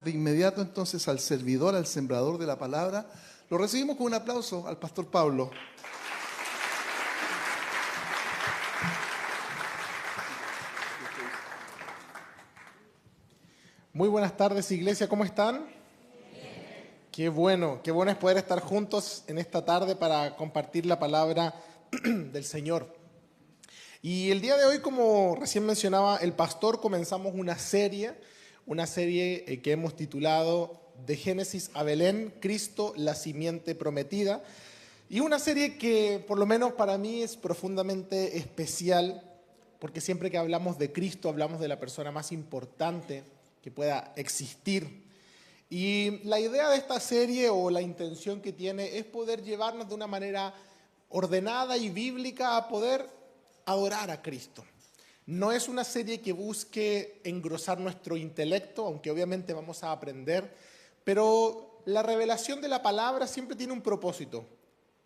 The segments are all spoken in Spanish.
De inmediato entonces al servidor, al sembrador de la palabra. Lo recibimos con un aplauso al pastor Pablo. Muy buenas tardes, iglesia, ¿cómo están? Qué bueno es poder estar juntos en esta tarde para compartir la palabra del Señor. Y el día de hoy, como recién mencionaba el pastor, comenzamos una serie que hemos titulado De Génesis a Belén, Cristo, la simiente prometida. Y una serie que por lo menos para mí es profundamente especial, porque siempre que hablamos de Cristo hablamos de la persona más importante que pueda existir. Y la idea de esta serie o la intención que tiene es poder llevarnos de una manera ordenada y bíblica a poder adorar a Cristo. No es una serie que busque engrosar nuestro intelecto, aunque obviamente vamos a aprender, pero la revelación de la palabra siempre tiene un propósito: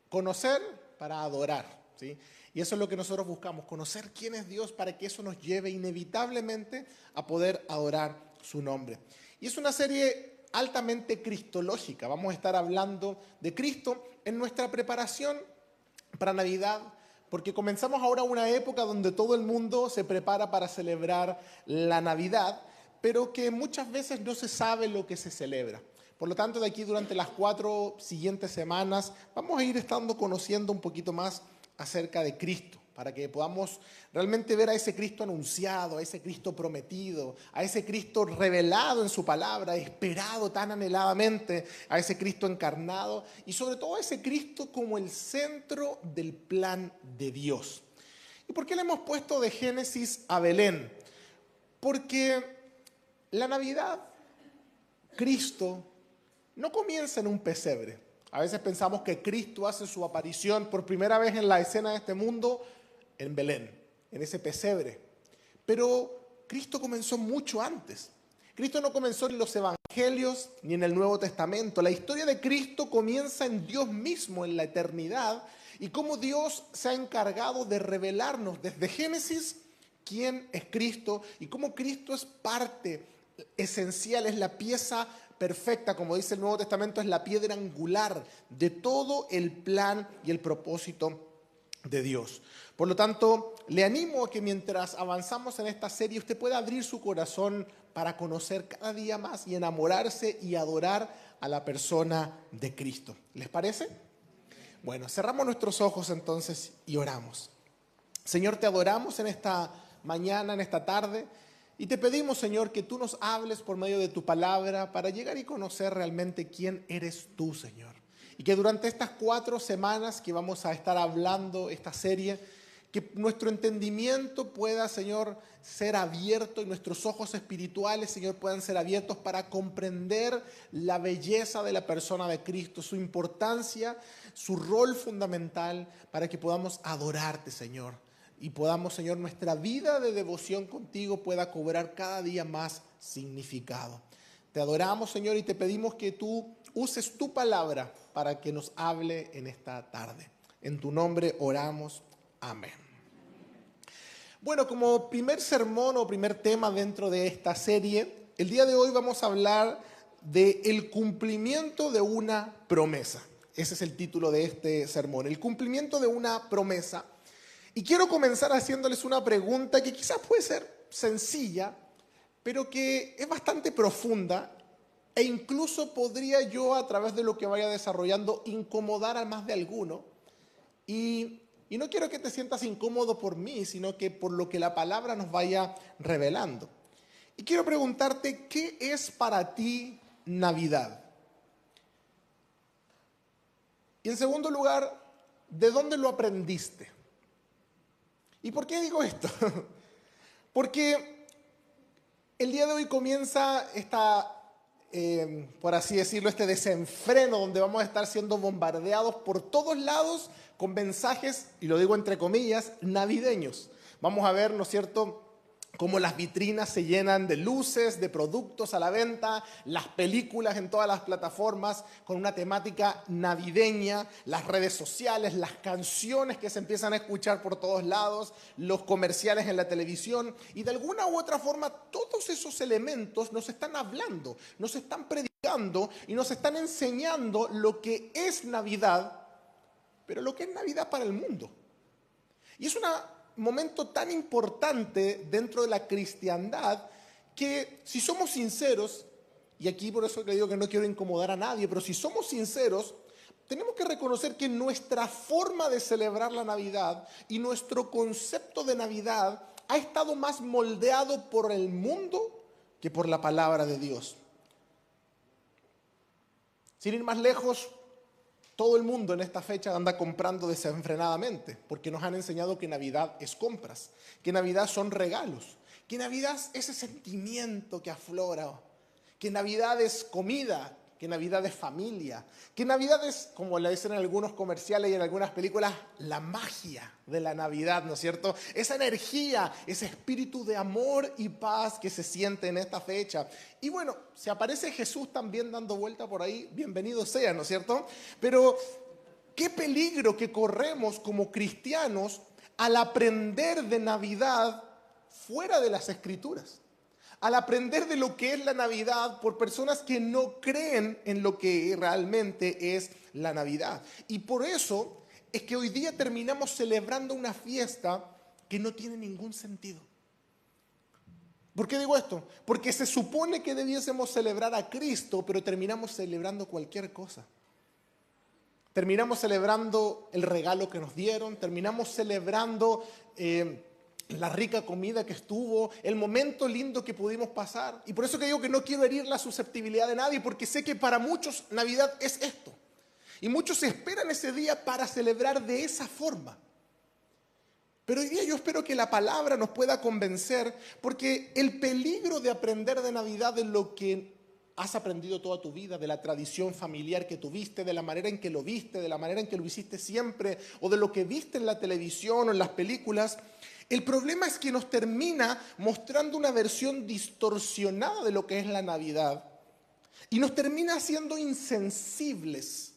conocer para adorar, ¿sí? Y eso es lo que nosotros buscamos, conocer quién es Dios para que eso nos lleve inevitablemente a poder adorar su nombre. Y es una serie altamente cristológica. Vamos a estar hablando de Cristo en nuestra preparación para Navidad, porque comenzamos ahora una época donde todo el mundo se prepara para celebrar la Navidad, pero que muchas veces no se sabe lo que se celebra. Por lo tanto, de aquí durante las 4 siguientes semanas vamos a ir estando conociendo un poquito más acerca de Cristo, para que podamos realmente ver a ese Cristo anunciado, a ese Cristo prometido, a ese Cristo revelado en su palabra, esperado tan anheladamente, a ese Cristo encarnado y sobre todo a ese Cristo como el centro del plan de Dios. ¿Y por qué le hemos puesto de Génesis a Belén? Porque la Navidad, Cristo, no comienza en un pesebre. A veces pensamos que Cristo hace su aparición por primera vez en la escena de este mundo en Belén, en ese pesebre. Pero Cristo comenzó mucho antes. Cristo no comenzó en los evangelios ni en el Nuevo Testamento. La historia de Cristo comienza en Dios mismo, en la eternidad, y cómo Dios se ha encargado de revelarnos desde Génesis quién es Cristo y cómo Cristo es parte esencial, es la pieza perfecta, como dice el Nuevo Testamento, es la piedra angular de todo el plan y el propósito de Dios. Por lo tanto, le animo a que mientras avanzamos en esta serie usted pueda abrir su corazón para conocer cada día más y enamorarse y adorar a la persona de Cristo. ¿Les parece? Bueno, cerramos nuestros ojos entonces y oramos. Señor, te adoramos en esta mañana, en esta tarde, y te pedimos, Señor, que tú nos hables por medio de tu palabra para llegar y conocer realmente quién eres tú, Señor. Y que durante estas 4 semanas que vamos a estar hablando esta serie, que nuestro entendimiento pueda, Señor, ser abierto y nuestros ojos espirituales, Señor, puedan ser abiertos para comprender la belleza de la persona de Cristo, su importancia, su rol fundamental, para que podamos adorarte, Señor. Y podamos, Señor, nuestra vida de devoción contigo pueda cobrar cada día más significado. Te adoramos, Señor, y te pedimos que tú uses tu palabra para que nos hable en esta tarde. En tu nombre oramos. Amén. Bueno, como primer sermón o primer tema dentro de esta serie, el día de hoy vamos a hablar del cumplimiento de una promesa. Ese es el título de este sermón, el cumplimiento de una promesa. Y quiero comenzar haciéndoles una pregunta que quizás puede ser sencilla, pero que es bastante profunda e incluso podría yo, a través de lo que vaya desarrollando, incomodar a más de alguno. Y no quiero que te sientas incómodo por mí, sino que por lo que la palabra nos vaya revelando. Y quiero preguntarte, ¿qué es para ti Navidad? Y en segundo lugar, ¿de dónde lo aprendiste? ¿Y por qué digo esto? Porque el día de hoy comienza por así decirlo, este desenfreno donde vamos a estar siendo bombardeados por todos lados con mensajes, y lo digo entre comillas, navideños. Vamos a ver, ¿no es cierto?, cómo las vitrinas se llenan de luces, de productos a la venta, las películas en todas las plataformas con una temática navideña, las redes sociales, las canciones que se empiezan a escuchar por todos lados, los comerciales en la televisión, y de alguna u otra forma todos esos elementos nos están hablando, nos están predicando y nos están enseñando lo que es Navidad, pero lo que es Navidad para el mundo. Y es un momento tan importante dentro de la cristiandad que, si somos sinceros, y aquí por eso le digo que no quiero incomodar a nadie, pero si somos sinceros, tenemos que reconocer que nuestra forma de celebrar la Navidad y nuestro concepto de Navidad ha estado más moldeado por el mundo que por la palabra de Dios. Sin ir más lejos, todo el mundo en esta fecha anda comprando desenfrenadamente, porque nos han enseñado que Navidad es compras, que Navidad son regalos, que Navidad es ese sentimiento que aflora, que Navidad es comida, que Navidad es familia, que Navidad es, como le dicen en algunos comerciales y en algunas películas, la magia de la Navidad, ¿no es cierto? Esa energía, ese espíritu de amor y paz que se siente en esta fecha. Y bueno, si aparece Jesús también dando vuelta por ahí, bienvenido sea, ¿no es cierto? Pero qué peligro que corremos como cristianos al aprender de Navidad fuera de las Escrituras. Al aprender de lo que es la Navidad por personas que no creen en lo que realmente es la Navidad. Y por eso es que hoy día terminamos celebrando una fiesta que no tiene ningún sentido. ¿Por qué digo esto? Porque se supone que debiésemos celebrar a Cristo, pero terminamos celebrando cualquier cosa. Terminamos celebrando el regalo que nos dieron, terminamos celebrando la rica comida que estuvo, el momento lindo que pudimos pasar. Y por eso que digo que no quiero herir la susceptibilidad de nadie, porque sé que para muchos Navidad es esto. Y muchos esperan ese día para celebrar de esa forma. Pero hoy día yo espero que la palabra nos pueda convencer, porque el peligro de aprender de Navidad de lo que has aprendido toda tu vida, de la tradición familiar que tuviste, de la manera en que lo viste, de la manera en que lo hiciste siempre, o de lo que viste en la televisión o en las películas. El problema es que nos termina mostrando una versión distorsionada de lo que es la Navidad y nos termina haciendo insensibles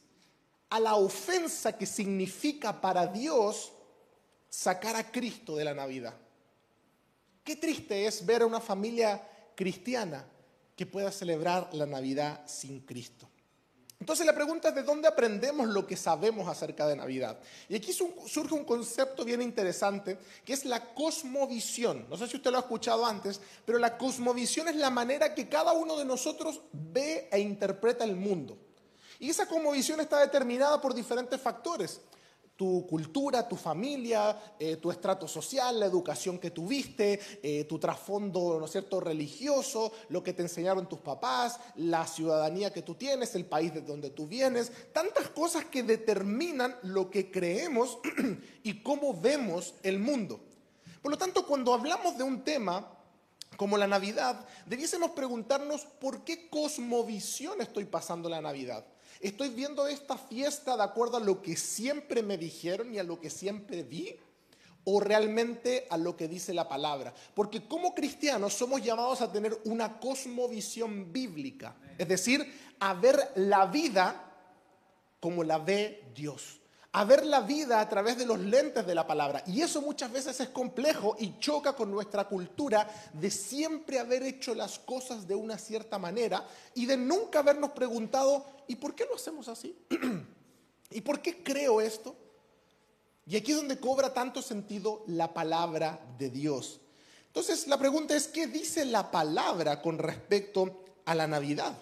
a la ofensa que significa para Dios sacar a Cristo de la Navidad. Qué triste es ver a una familia cristiana que pueda celebrar la Navidad sin Cristo. Entonces la pregunta es: ¿de dónde aprendemos lo que sabemos acerca de Navidad? Y aquí surge un concepto bien interesante, que es la cosmovisión. No sé si usted lo ha escuchado antes, pero la cosmovisión es la manera que cada uno de nosotros ve e interpreta el mundo. Y esa cosmovisión está determinada por diferentes factores: tu cultura, tu familia, tu estrato social, la educación que tuviste, tu trasfondo, ¿no es cierto?, religioso, lo que te enseñaron tus papás, la ciudadanía que tú tienes, el país de donde tú vienes, tantas cosas que determinan lo que creemos y cómo vemos el mundo. Por lo tanto, cuando hablamos de un tema como la Navidad, debiésemos preguntarnos: ¿por qué cosmovisión estoy pasando la Navidad? ¿Estoy viendo esta fiesta de acuerdo a lo que siempre me dijeron y a lo que siempre vi? ¿O realmente a lo que dice la palabra? Porque como cristianos somos llamados a tener una cosmovisión bíblica, es decir, a ver la vida como la ve Dios, a ver la vida a través de los lentes de la palabra. Y eso muchas veces es complejo y choca con nuestra cultura de siempre haber hecho las cosas de una cierta manera y de nunca habernos preguntado: ¿y por qué lo hacemos así? ¿Y por qué creo esto? Y aquí es donde cobra tanto sentido la palabra de Dios. Entonces la pregunta es: ¿qué dice la palabra con respecto a la Navidad?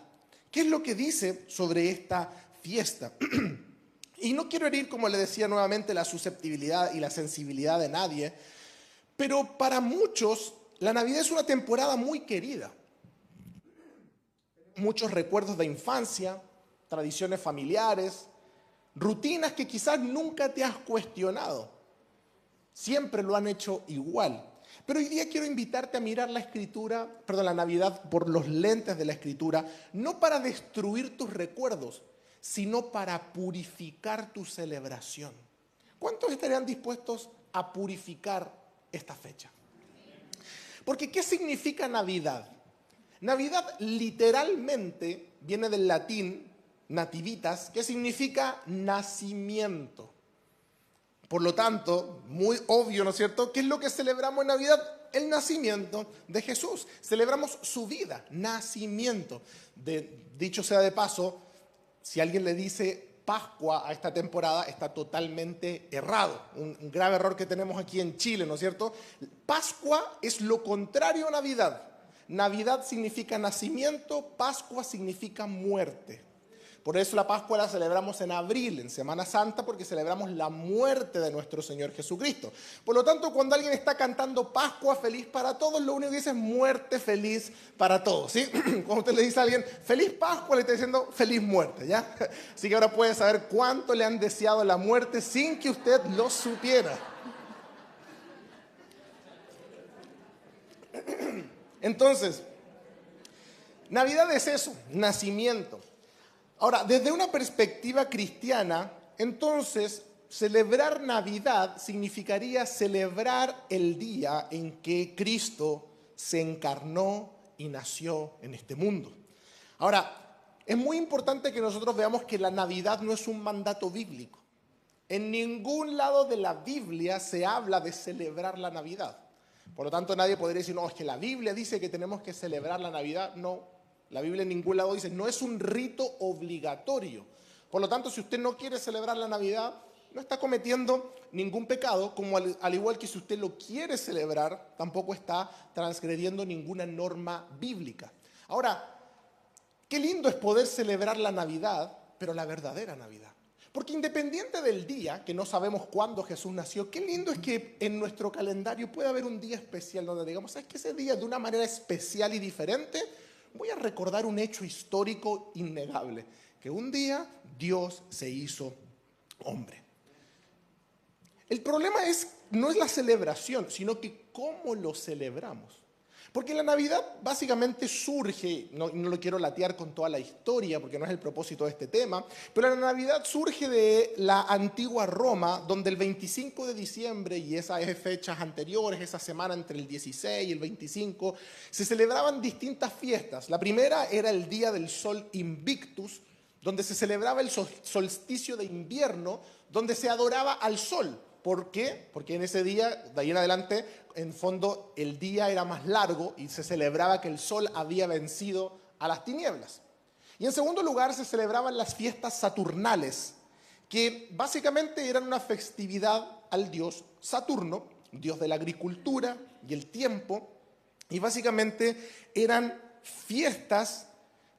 ¿Qué es lo que dice sobre esta fiesta? Y no quiero herir, como le decía nuevamente, la susceptibilidad y la sensibilidad de nadie, pero para muchos la Navidad es una temporada muy querida. Muchos recuerdos de infancia, tradiciones familiares, rutinas que quizás nunca te has cuestionado. Siempre lo han hecho igual. Pero hoy día quiero invitarte a mirar la Navidad por los lentes de la Escritura, no para destruir tus recuerdos, sino para purificar tu celebración. ¿Cuántos estarían dispuestos a purificar esta fecha? Porque ¿qué significa Navidad? Navidad literalmente viene del latín nativitas, que significa nacimiento. Por lo tanto, muy obvio, ¿no es cierto? ¿Qué es lo que celebramos en Navidad? El nacimiento de Jesús. Celebramos su vida, nacimiento. Dicho sea de paso, si alguien le dice Pascua a esta temporada, está totalmente errado. Un grave error que tenemos aquí en Chile, ¿no es cierto? Pascua es lo contrario a Navidad. Navidad significa nacimiento, Pascua significa muerte. Por eso la Pascua la celebramos en abril, en Semana Santa, porque celebramos la muerte de nuestro Señor Jesucristo. Por lo tanto, cuando alguien está cantando Pascua feliz para todos, lo único que dice es muerte feliz para todos, ¿sí? Cuando usted le dice a alguien feliz Pascua, le está diciendo feliz muerte, ¿ya? Así que ahora puede saber cuánto le han deseado la muerte sin que usted lo supiera. Entonces, Navidad es eso, nacimiento. Ahora, desde una perspectiva cristiana, entonces, celebrar Navidad significaría celebrar el día en que Cristo se encarnó y nació en este mundo. Ahora, es muy importante que nosotros veamos que la Navidad no es un mandato bíblico. En ningún lado de la Biblia se habla de celebrar la Navidad. Por lo tanto, nadie podría decir, no, es que la Biblia dice que tenemos que celebrar la Navidad. No. La Biblia en ningún lado dice, no es un rito obligatorio. Por lo tanto, si usted no quiere celebrar la Navidad, no está cometiendo ningún pecado, como al igual que si usted lo quiere celebrar, tampoco está transgrediendo ninguna norma bíblica. Ahora, qué lindo es poder celebrar la Navidad, pero la verdadera Navidad. Porque independiente del día, que no sabemos cuándo Jesús nació, qué lindo es que en nuestro calendario pueda haber un día especial donde digamos, ¿sabes qué? Ese día de una manera especial y diferente voy a recordar un hecho histórico innegable, que un día Dios se hizo hombre. El problema no es la celebración, sino que cómo lo celebramos. Porque la Navidad básicamente surge, no lo quiero latear con toda la historia porque no es el propósito de este tema, pero la Navidad surge de la antigua Roma, donde el 25 de diciembre y esas fechas anteriores, esa semana entre el 16 y el 25, se celebraban distintas fiestas. La primera era el Día del Sol Invictus, donde se celebraba el solsticio de invierno, donde se adoraba al sol. ¿Por qué? Porque en ese día, de ahí en adelante, en fondo el día era más largo y se celebraba que el sol había vencido a las tinieblas. Y en segundo lugar se celebraban las fiestas saturnales, que básicamente eran una festividad al dios Saturno, dios de la agricultura y el tiempo, y básicamente eran fiestas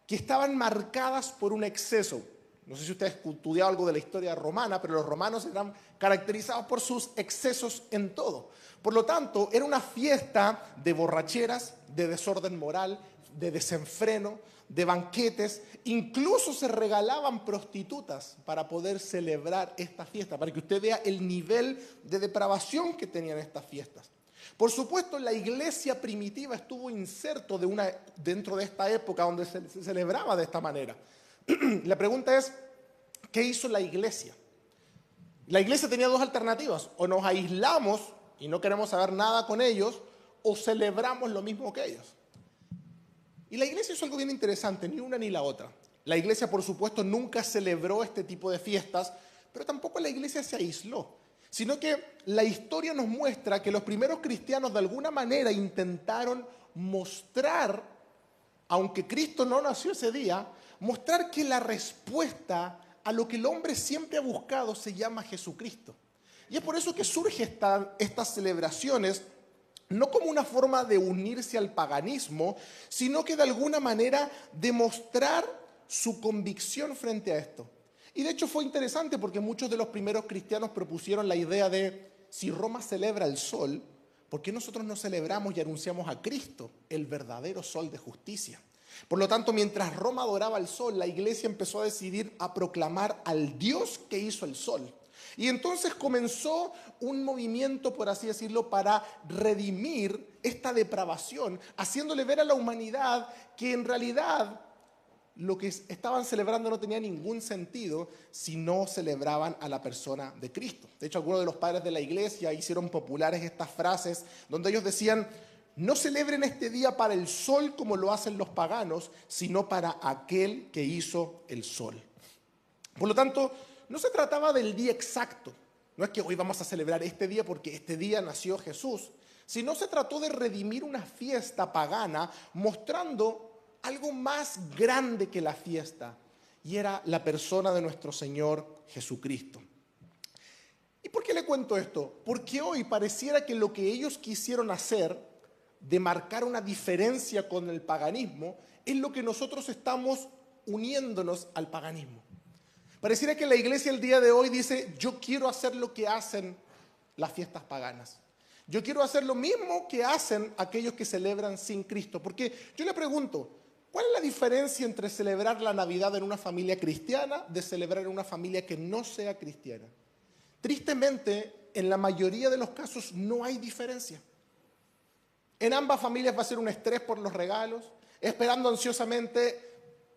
que estaban marcadas por un exceso. No sé si usted ha estudiado algo de la historia romana, pero los romanos eran caracterizados por sus excesos en todo. Por lo tanto, era una fiesta de borracheras, de desorden moral, de desenfreno, de banquetes. Incluso se regalaban prostitutas para poder celebrar esta fiesta, para que usted vea el nivel de depravación que tenían estas fiestas. Por supuesto, la iglesia primitiva estuvo inserto dentro de esta época donde se celebraba de esta manera. La pregunta es, ¿qué hizo la iglesia? La iglesia tenía dos alternativas: o nos aislamos y no queremos saber nada con ellos, o celebramos lo mismo que ellos. Y la iglesia hizo algo bien interesante, ni una ni la otra. La iglesia, por supuesto, nunca celebró este tipo de fiestas, pero tampoco la iglesia se aisló, sino que la historia nos muestra que los primeros cristianos de alguna manera intentaron mostrar, aunque Cristo no nació ese día, mostrar que la respuesta a lo que el hombre siempre ha buscado se llama Jesucristo. Y es por eso que surgen estas celebraciones, no como una forma de unirse al paganismo, sino que de alguna manera demostrar su convicción frente a esto. Y de hecho fue interesante porque muchos de los primeros cristianos propusieron la idea de, si Roma celebra el sol, ¿por qué nosotros no celebramos y anunciamos a Cristo, el verdadero sol de justicia? Por lo tanto, mientras Roma adoraba al sol, la iglesia empezó a decidir a proclamar al Dios que hizo el sol. Y entonces comenzó un movimiento, por así decirlo, para redimir esta depravación, haciéndole ver a la humanidad que en realidad lo que estaban celebrando no tenía ningún sentido si no celebraban a la persona de Cristo. De hecho, algunos de los padres de la iglesia hicieron populares estas frases donde ellos decían: no celebren este día para el sol como lo hacen los paganos, sino para aquel que hizo el sol. Por lo tanto, no se trataba del día exacto. No es que hoy vamos a celebrar este día porque este día nació Jesús, sino se trató de redimir una fiesta pagana mostrando algo más grande que la fiesta, y era la persona de nuestro Señor Jesucristo. ¿Y por qué le cuento esto? Porque hoy pareciera que lo que ellos quisieron hacer, de marcar una diferencia con el paganismo, es lo que nosotros estamos uniéndonos al paganismo. Pareciera que la iglesia el día de hoy dice, yo quiero hacer lo que hacen las fiestas paganas. Yo quiero hacer lo mismo que hacen aquellos que celebran sin Cristo. Porque yo le pregunto, ¿cuál es la diferencia entre celebrar la Navidad en una familia cristiana de celebrar en una familia que no sea cristiana? Tristemente, en la mayoría de los casos no hay diferencia. En ambas familias va a ser un estrés por los regalos, esperando ansiosamente,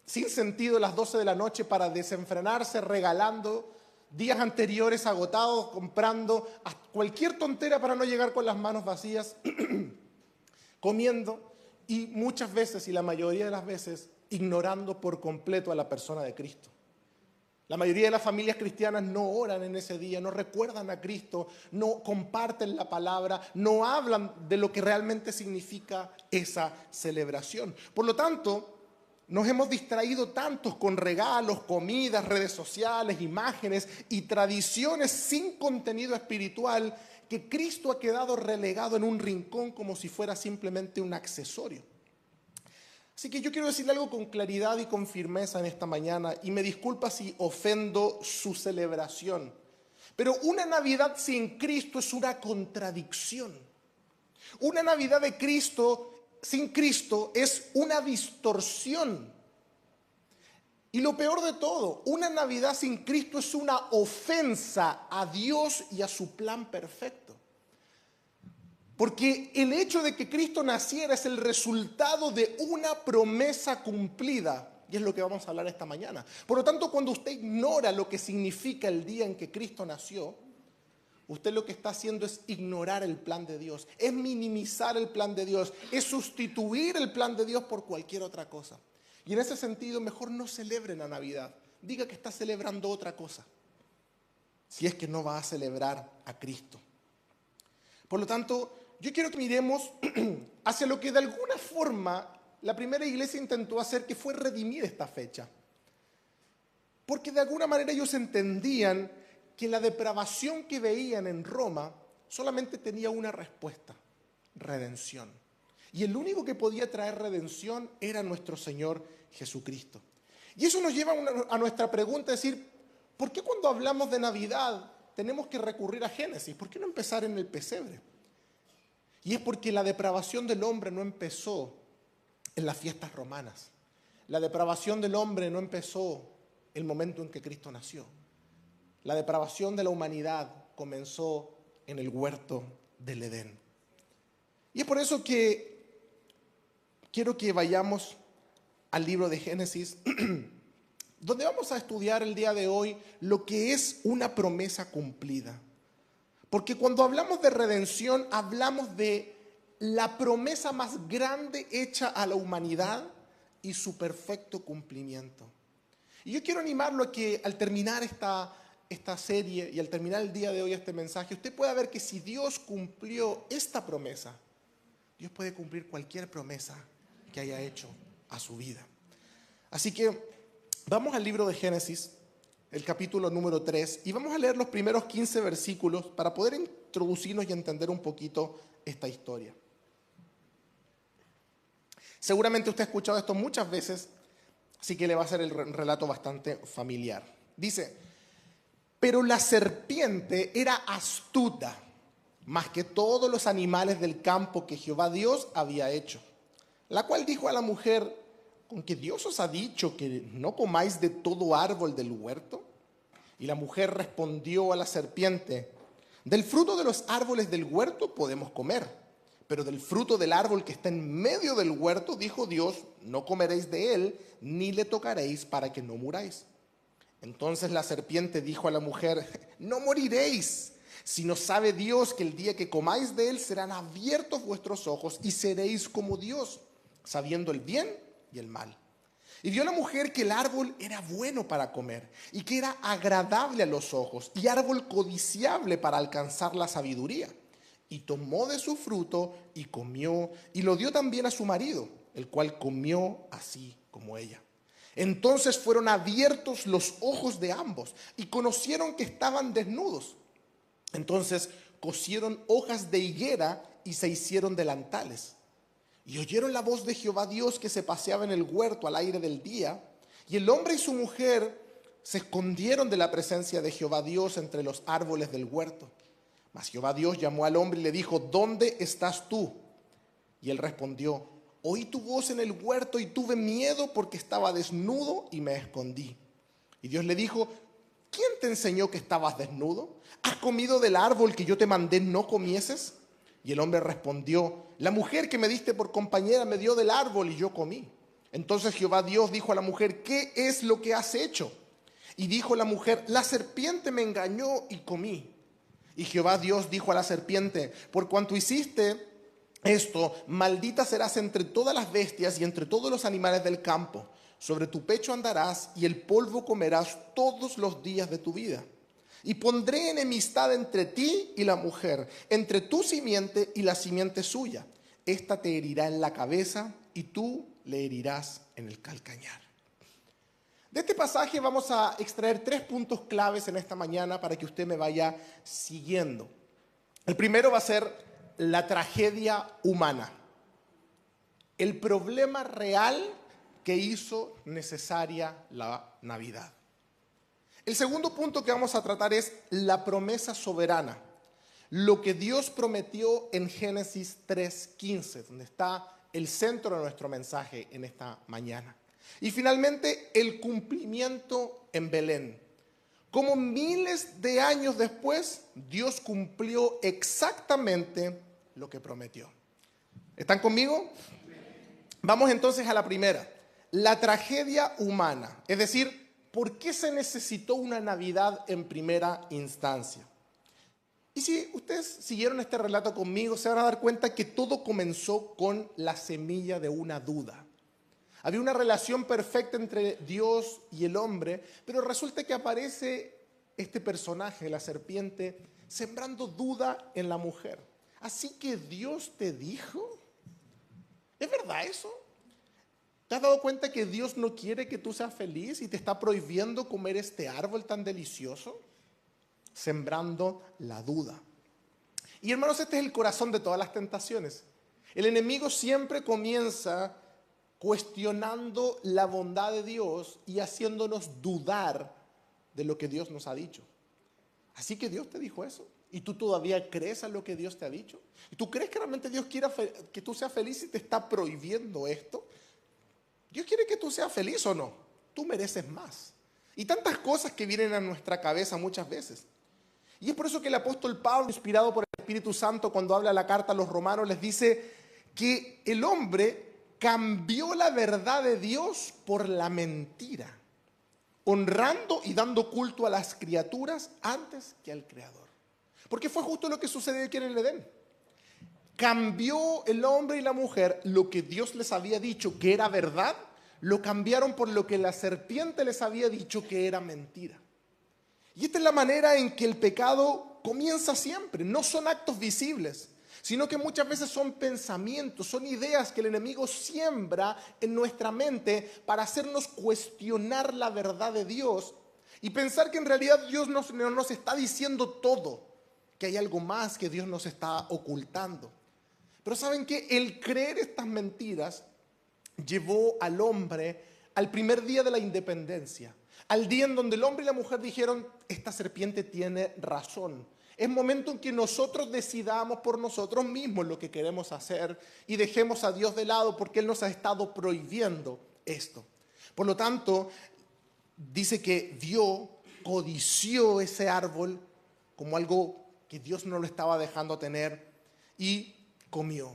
sin sentido, las 12 de la noche para desenfrenarse, regalando, días anteriores agotados, comprando cualquier tontera para no llegar con las manos vacías, comiendo y muchas veces, y la mayoría de las veces, ignorando por completo a la persona de Cristo. La mayoría de las familias cristianas no oran en ese día, no recuerdan a Cristo, no comparten la palabra, no hablan de lo que realmente significa esa celebración. Por lo tanto, nos hemos distraído tantos con regalos, comidas, redes sociales, imágenes y tradiciones sin contenido espiritual que Cristo ha quedado relegado en un rincón como si fuera simplemente un accesorio. Así que yo quiero decirle algo con claridad y con firmeza en esta mañana, y me disculpa si ofendo su celebración, pero una Navidad sin Cristo es una contradicción. Una Navidad de Cristo sin Cristo es una distorsión. Y lo peor de todo, una Navidad sin Cristo es una ofensa a Dios y a su plan perfecto. Porque el hecho de que Cristo naciera es el resultado de una promesa cumplida. Y es lo que vamos a hablar esta mañana. Por lo tanto, cuando usted ignora lo que significa el día en que Cristo nació, usted lo que está haciendo es ignorar el plan de Dios, es minimizar el plan de Dios, es sustituir el plan de Dios por cualquier otra cosa. Y en ese sentido, mejor no celebre la Navidad. Diga que está celebrando otra cosa, si es que no va a celebrar a Cristo. Por lo tanto, yo quiero que miremos hacia lo que de alguna forma la primera iglesia intentó hacer, que fue redimir esta fecha. Porque de alguna manera ellos entendían que la depravación que veían en Roma solamente tenía una respuesta: redención. Y el único que podía traer redención era nuestro Señor Jesucristo. Y eso nos lleva a nuestra pregunta, es decir, ¿por qué cuando hablamos de Navidad tenemos que recurrir a Génesis? ¿Por qué no empezar en el pesebre? Y es porque la depravación del hombre no empezó en las fiestas romanas. La depravación del hombre no empezó el momento en que Cristo nació. La depravación de la humanidad comenzó en el huerto del Edén. Y es por eso que quiero que vayamos al libro de Génesis, donde vamos a estudiar el día de hoy lo que es una promesa cumplida. Porque cuando hablamos de redención, hablamos de la promesa más grande hecha a la humanidad y su perfecto cumplimiento. Y yo quiero animarlo a que al terminar esta serie y al terminar el día de hoy este mensaje, usted pueda ver que si Dios cumplió esta promesa, Dios puede cumplir cualquier promesa que haya hecho a su vida. Así que vamos al libro de Génesis, el capítulo número 3, y vamos a leer los primeros 15 versículos para poder introducirnos y entender un poquito esta historia. Seguramente usted ha escuchado esto muchas veces, así que le va a ser el relato bastante familiar. Dice: pero la serpiente era astuta, más que todos los animales del campo que Jehová Dios había hecho, la cual dijo a la mujer: ¿con que Dios os ha dicho que no comáis de todo árbol del huerto? Y la mujer respondió a la serpiente: del fruto de los árboles del huerto podemos comer, pero del fruto del árbol que está en medio del huerto, dijo Dios, no comeréis de él, ni le tocaréis, para que no muráis. Entonces la serpiente dijo a la mujer: no moriréis, Si no sabe Dios que el día que comáis de él serán abiertos vuestros ojos y seréis como Dios, sabiendo el bien y el mal. Y vio la mujer que el árbol era bueno para comer y que era agradable a los ojos y árbol codiciable para alcanzar la sabiduría. Y tomó de su fruto y comió y lo dio también a su marido, el cual comió así como ella. Entonces fueron abiertos los ojos de ambos y conocieron que estaban desnudos. Entonces cosieron hojas de higuera y se hicieron delantales. Y oyeron la voz de Jehová Dios que se paseaba en el huerto al aire del día. Y el hombre y su mujer se escondieron de la presencia de Jehová Dios entre los árboles del huerto. Mas Jehová Dios llamó al hombre y le dijo: ¿dónde estás tú? Y él respondió: oí tu voz en el huerto y tuve miedo porque estaba desnudo y me escondí. Y Dios le dijo: ¿quién te enseñó que estabas desnudo? ¿Has comido del árbol que yo te mandé no comieses? Y el hombre respondió: la mujer que me diste por compañera me dio del árbol y yo comí. Entonces Jehová Dios dijo a la mujer: ¿qué es lo que has hecho? Y dijo la mujer: la serpiente me engañó y comí. Y Jehová Dios dijo a la serpiente: por cuanto hiciste esto, maldita serás entre todas las bestias y entre todos los animales del campo. Sobre tu pecho andarás y el polvo comerás todos los días de tu vida. Y pondré enemistad entre ti y la mujer, entre tu simiente y la simiente suya. Esta te herirá en la cabeza y tú le herirás en el calcañar. De este pasaje vamos a extraer 3 puntos claves en esta mañana para que usted me vaya siguiendo. El primero va a ser la tragedia humana, el problema real que hizo necesaria la Navidad. El segundo punto que vamos a tratar es la promesa soberana, lo que Dios prometió en Génesis 3:15, donde está el centro de nuestro mensaje en esta mañana. Y finalmente, el cumplimiento en Belén. Como miles de años después, Dios cumplió exactamente lo que prometió. ¿Están conmigo? Vamos entonces a la primera, la tragedia humana. Es decir, ¿por qué se necesitó una Navidad en primera instancia? Y si ustedes siguieron este relato conmigo, se van a dar cuenta que todo comenzó con la semilla de una duda. Había una relación perfecta entre Dios y el hombre, pero resulta que aparece este personaje, la serpiente, sembrando duda en la mujer. Así que Dios te dijo, ¿es verdad eso? ¿Te has dado cuenta que Dios no quiere que tú seas feliz y te está prohibiendo comer este árbol tan delicioso? Sembrando la duda. Y hermanos, este es el corazón de todas las tentaciones. El enemigo siempre comienza cuestionando la bondad de Dios y haciéndonos dudar de lo que Dios nos ha dicho. Así que Dios te dijo eso. ¿Y tú todavía crees a lo que Dios te ha dicho? ¿Y tú crees que realmente Dios quiere que tú seas feliz y te está prohibiendo esto? ¿Dios quiere que tú seas feliz o no? Tú mereces más. Y tantas cosas que vienen a nuestra cabeza muchas veces. Y es por eso que el apóstol Pablo, inspirado por el Espíritu Santo, cuando habla la carta a los romanos, les dice que el hombre cambió la verdad de Dios por la mentira, honrando y dando culto a las criaturas antes que al Creador. Porque fue justo lo que sucedió aquí en el Edén. Cambió el hombre y la mujer lo que Dios les había dicho que era verdad, lo cambiaron por lo que la serpiente les había dicho que era mentira. Y esta es la manera en que el pecado comienza siempre. No son actos visibles, sino que muchas veces son pensamientos, son ideas que el enemigo siembra en nuestra mente para hacernos cuestionar la verdad de Dios y pensar que en realidad Dios no nos está diciendo todo, que hay algo más que Dios nos está ocultando. Pero ¿saben qué? El creer estas mentiras llevó al hombre al primer día de la independencia, al día en donde el hombre y la mujer dijeron: esta serpiente tiene razón. Es momento en que nosotros decidamos por nosotros mismos lo que queremos hacer y dejemos a Dios de lado porque Él nos ha estado prohibiendo esto. Por lo tanto, dice que codició ese árbol como algo que Dios no lo estaba dejando tener y comió.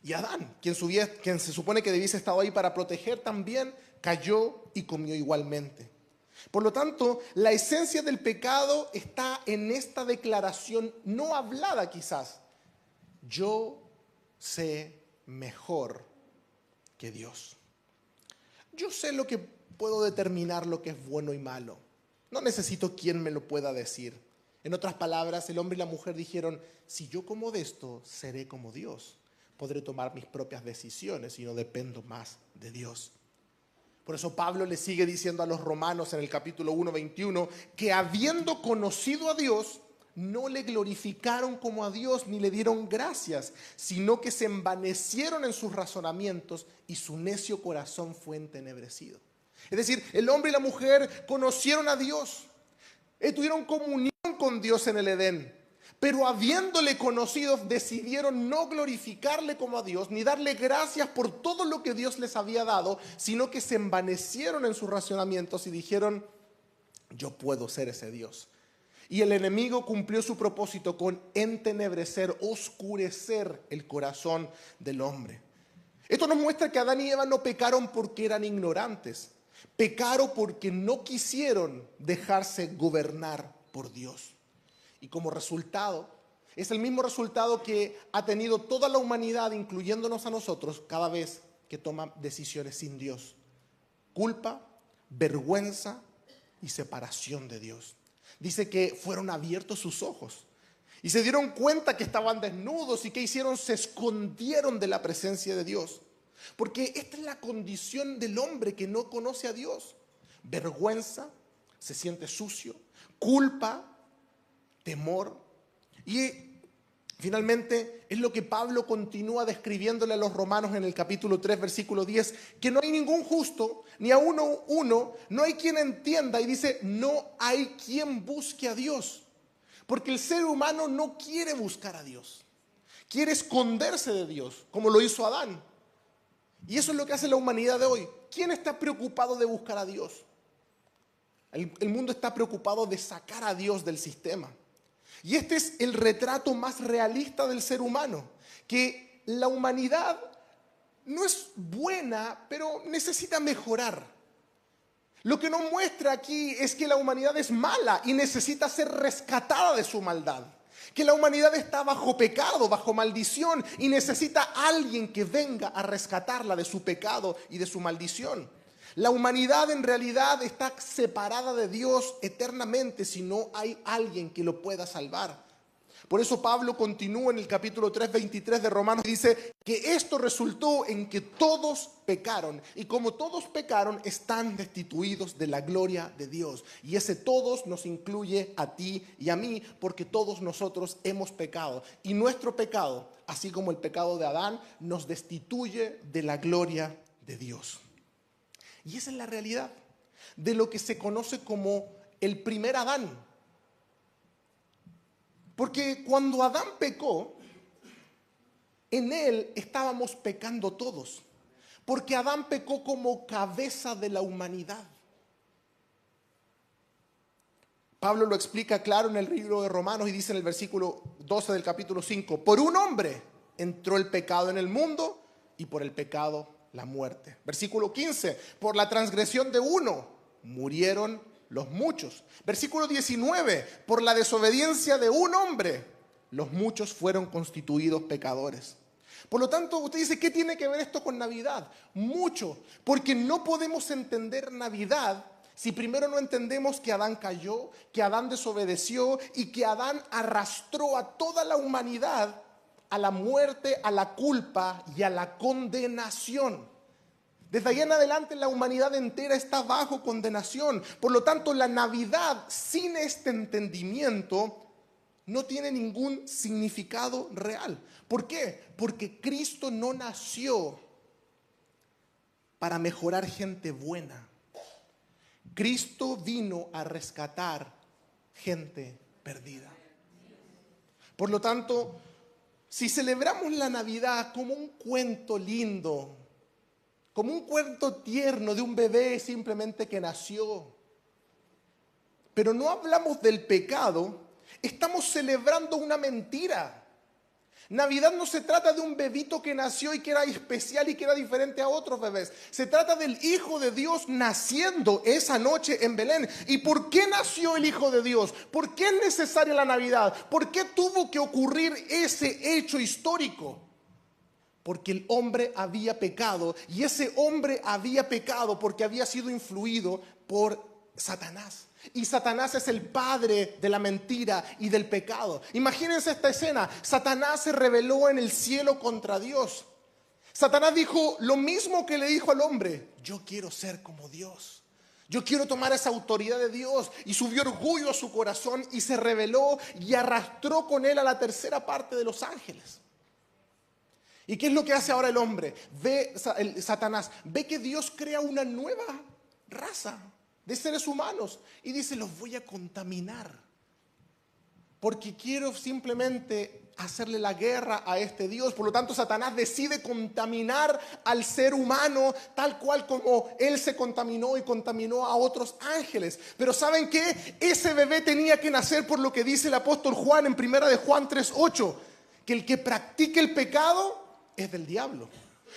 Y Adán, quien se supone que debiese estar ahí para proteger, también cayó y comió igualmente. Por lo tanto, la esencia del pecado está en esta declaración no hablada quizás. Yo sé mejor que Dios. Yo sé lo que puedo determinar lo que es bueno y malo. No necesito quien me lo pueda decir. En otras palabras, el hombre y la mujer dijeron, si yo como de esto, seré como Dios. Podré tomar mis propias decisiones y no dependo más de Dios. Por eso Pablo le sigue diciendo a los romanos en el capítulo 1, 21, que habiendo conocido a Dios, no le glorificaron como a Dios ni le dieron gracias, sino que se envanecieron en sus razonamientos y su necio corazón fue entenebrecido. Es decir, el hombre y la mujer conocieron a Dios, tuvieron comunión con Dios en el Edén, pero habiéndole conocido decidieron no glorificarle como a Dios ni darle gracias por todo lo que Dios les había dado, sino que se envanecieron en sus razonamientos y dijeron, yo puedo ser ese Dios. Y el enemigo cumplió su propósito con entenebrecer, oscurecer el corazón del hombre. Esto nos muestra que Adán y Eva no pecaron porque eran ignorantes. Pecaron porque no quisieron dejarse gobernar por Dios. Y como resultado, es el mismo resultado que ha tenido toda la humanidad, incluyéndonos a nosotros, cada vez que toma decisiones sin Dios. Culpa, vergüenza y separación de Dios. Dice que fueron abiertos sus ojos y se dieron cuenta que estaban desnudos y que hicieron, se escondieron de la presencia de Dios. Porque esta es la condición del hombre que no conoce a Dios. Vergüenza, se siente sucio, culpa, temor. Y finalmente es lo que Pablo continúa describiéndole a los romanos en el capítulo 3, versículo 10, que no hay ningún justo, ni a uno, no hay quien entienda, y dice, no hay quien busque a Dios. Porque el ser humano no quiere buscar a Dios, quiere esconderse de Dios, como lo hizo Adán. Y eso es lo que hace la humanidad de hoy. ¿Quién está preocupado de buscar a Dios? El mundo está preocupado de sacar a Dios del sistema. Y este es el retrato más realista del ser humano, que la humanidad no es buena, pero necesita mejorar. Lo que nos muestra aquí es que la humanidad es mala y necesita ser rescatada de su maldad. Que la humanidad está bajo pecado, bajo maldición y necesita a alguien que venga a rescatarla de su pecado y de su maldición. La humanidad en realidad está separada de Dios eternamente si no hay alguien que lo pueda salvar. Por eso Pablo continúa en el capítulo 3, 23 de Romanos y dice que esto resultó en que todos pecaron y como todos pecaron están destituidos de la gloria de Dios. Y ese todos nos incluye a ti y a mí porque todos nosotros hemos pecado y nuestro pecado, así como el pecado de Adán, nos destituye de la gloria de Dios. Y esa es la realidad de lo que se conoce como el primer Adán. Porque cuando Adán pecó, en él estábamos pecando todos. Porque Adán pecó como cabeza de la humanidad. Pablo lo explica claro en el libro de Romanos y dice en el versículo 12 del capítulo 5, por un hombre entró el pecado en el mundo y por el pecado la muerte. Versículo 15, por la transgresión de uno murieron los muchos. Versículo 19, por la desobediencia de un hombre, los muchos fueron constituidos pecadores. Por lo tanto, usted dice, ¿qué tiene que ver esto con Navidad? Mucho, porque no podemos entender Navidad si primero no entendemos que Adán cayó, que Adán desobedeció y que Adán arrastró a toda la humanidad a la muerte, a la culpa y a la condenación. Desde ahí en adelante la humanidad entera está bajo condenación. Por lo tanto, la Navidad sin este entendimiento no tiene ningún significado real. ¿Por qué? Porque Cristo no nació para mejorar gente buena. Cristo vino a rescatar gente perdida. Por lo tanto, si celebramos la Navidad como un cuento lindo, como un cuento tierno de un bebé simplemente que nació, pero no hablamos del pecado, estamos celebrando una mentira. Navidad no se trata de un bebito que nació y que era especial y que era diferente a otros bebés. Se trata del Hijo de Dios naciendo esa noche en Belén. ¿Y por qué nació el Hijo de Dios? ¿Por qué es necesaria la Navidad? ¿Por qué tuvo que ocurrir ese hecho histórico? Porque el hombre había pecado, y ese hombre había pecado porque había sido influido por Satanás. Y Satanás es el padre de la mentira y del pecado. Imagínense esta escena. Satanás se rebeló en el cielo contra Dios. Satanás dijo lo mismo que le dijo al hombre: yo quiero ser como Dios. Yo quiero tomar esa autoridad de Dios. Y subió orgullo a su corazón y se rebeló y arrastró con él a la tercera parte de los ángeles. ¿Y qué es lo que hace ahora el hombre? Satanás ve que Dios crea una nueva raza de seres humanos y dice: los voy a contaminar porque quiero simplemente hacerle la guerra a este Dios. Por lo tanto, Satanás decide contaminar al ser humano tal cual como él se contaminó y contaminó a otros ángeles. Pero ¿saben qué? Ese bebé tenía que nacer por lo que dice el apóstol Juan en 1 de Juan 3:8, que el que practique el pecado es del diablo.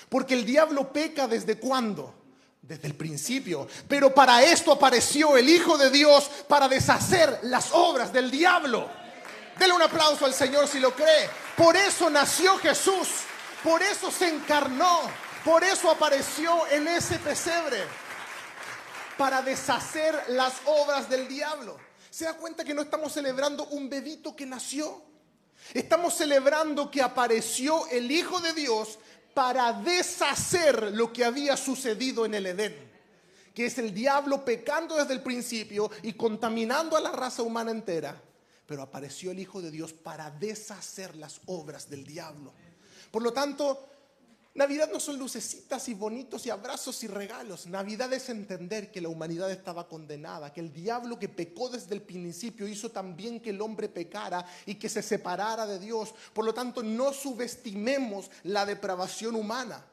Porque el diablo peca ¿desde cuándo? Desde el principio. Pero para esto apareció el Hijo de Dios, para deshacer las obras del diablo. Denle un aplauso al Señor si lo cree. Por eso nació Jesús. Por eso se encarnó. Por eso apareció en ese pesebre. Para deshacer las obras del diablo. ¿Se da cuenta que no estamos celebrando un bebito que nació? Estamos celebrando que apareció el Hijo de Dios para deshacer lo que había sucedido en el Edén, que es el diablo pecando desde el principio y contaminando a la raza humana entera. Pero apareció el Hijo de Dios para deshacer las obras del diablo. Por lo tanto, Navidad no son lucecitas y bonitos y abrazos y regalos. Navidad es entender que la humanidad estaba condenada, que el diablo que pecó desde el principio hizo también que el hombre pecara y que se separara de Dios. Por lo tanto, no subestimemos la depravación humana.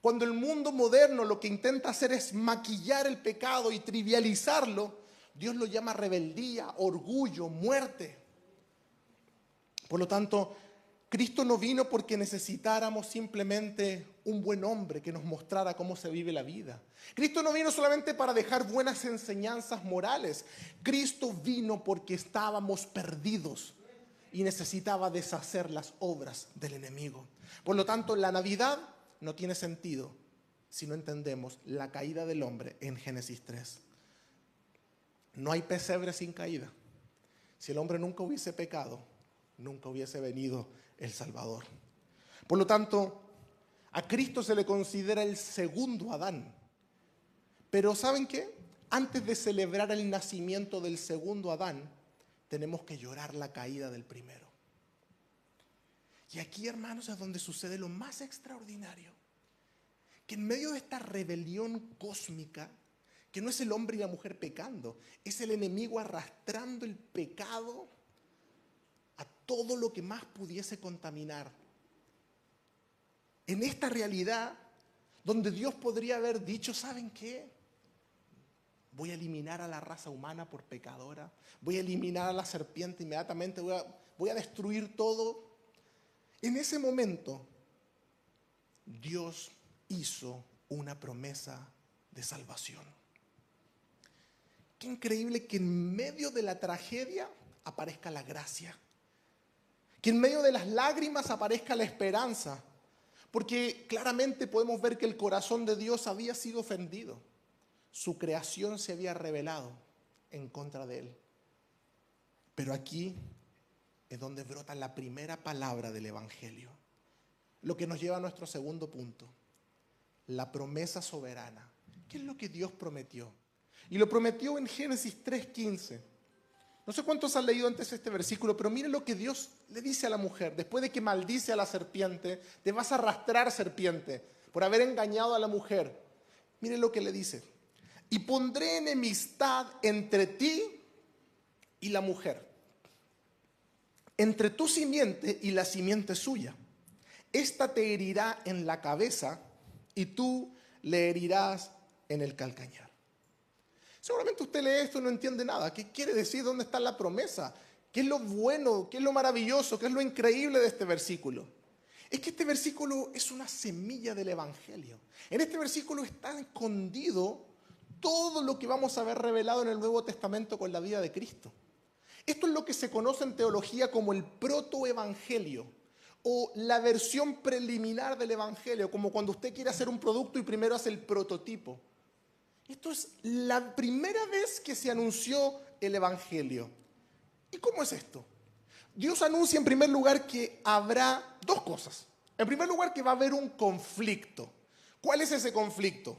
Cuando el mundo moderno lo que intenta hacer es maquillar el pecado y trivializarlo, Dios lo llama rebeldía, orgullo, muerte. Por lo tanto, Cristo no vino porque necesitáramos simplemente un buen hombre que nos mostrara cómo se vive la vida. Cristo no vino solamente para dejar buenas enseñanzas morales. Cristo vino porque estábamos perdidos y necesitaba deshacer las obras del enemigo. Por lo tanto, la Navidad no tiene sentido si no entendemos la caída del hombre en Génesis 3. No hay pesebre sin caída. Si el hombre nunca hubiese pecado, nunca hubiese venido el Salvador. Por lo tanto, a Cristo se le considera el segundo Adán. Pero ¿saben qué? Antes de celebrar el nacimiento del segundo Adán, tenemos que llorar la caída del primero. Y aquí, hermanos, es donde sucede lo más extraordinario. Que en medio de esta rebelión cósmica, que no es el hombre y la mujer pecando, es el enemigo arrastrando el pecado a todo lo que más pudiese contaminar. En esta realidad, donde Dios podría haber dicho: ¿saben qué? Voy a eliminar a la raza humana por pecadora, voy a eliminar a la serpiente inmediatamente, voy a destruir todo. En ese momento, Dios hizo una promesa de salvación. Qué increíble que en medio de la tragedia aparezca la gracia. Que en medio de las lágrimas aparezca la esperanza, porque claramente podemos ver que el corazón de Dios había sido ofendido. Su creación se había rebelado en contra de él. Pero aquí es donde brota la primera palabra del Evangelio, lo que nos lleva a nuestro segundo punto, la promesa soberana. ¿Qué es lo que Dios prometió? Y lo prometió en Génesis 3:15. No sé cuántos han leído antes este versículo, pero miren lo que Dios le dice a la mujer. Después de que maldice a la serpiente: te vas a arrastrar, serpiente, por haber engañado a la mujer. Miren lo que le dice: y pondré enemistad entre ti y la mujer, entre tu simiente y la simiente suya. Esta te herirá en la cabeza y tú le herirás en el calcañar. Seguramente usted lee esto y no entiende nada. ¿Qué quiere decir? ¿Dónde está la promesa? ¿Qué es lo bueno? ¿Qué es lo maravilloso? ¿Qué es lo increíble de este versículo? Es que este versículo es una semilla del Evangelio. En este versículo está escondido todo lo que vamos a ver revelado en el Nuevo Testamento con la vida de Cristo. Esto es lo que se conoce en teología como el protoevangelio o la versión preliminar del Evangelio, como cuando usted quiere hacer un producto y primero hace el prototipo. Esto es la primera vez que se anunció el Evangelio. ¿Y cómo es esto? Dios anuncia en primer lugar que habrá dos cosas. En primer lugar, que va a haber un conflicto. ¿Cuál es ese conflicto?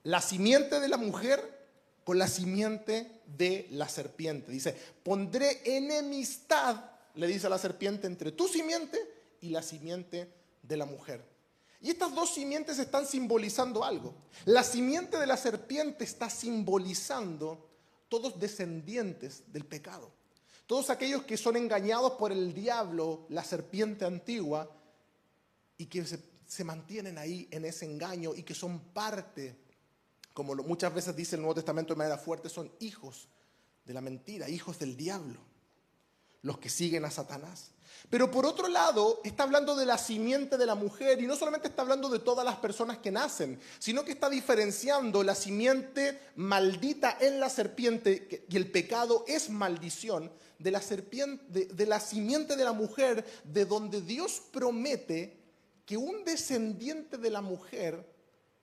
La simiente de la mujer con la simiente de la serpiente. Dice, pondré enemistad, le dice a la serpiente, entre tu simiente y la simiente de la mujer. Y estas dos simientes están simbolizando algo. La simiente de la serpiente está simbolizando todos descendientes del pecado. Todos aquellos que son engañados por el diablo, la serpiente antigua, y que se mantienen ahí en ese engaño y que son parte, como muchas veces dice el Nuevo Testamento de manera fuerte, son hijos de la mentira, hijos del diablo, los que siguen a Satanás. Pero por otro lado, está hablando de la simiente de la mujer, y no solamente está hablando de todas las personas que nacen, sino que está diferenciando la simiente maldita en la serpiente, y el pecado es maldición, de la serpiente, de la simiente de la mujer, de donde Dios promete que un descendiente de la mujer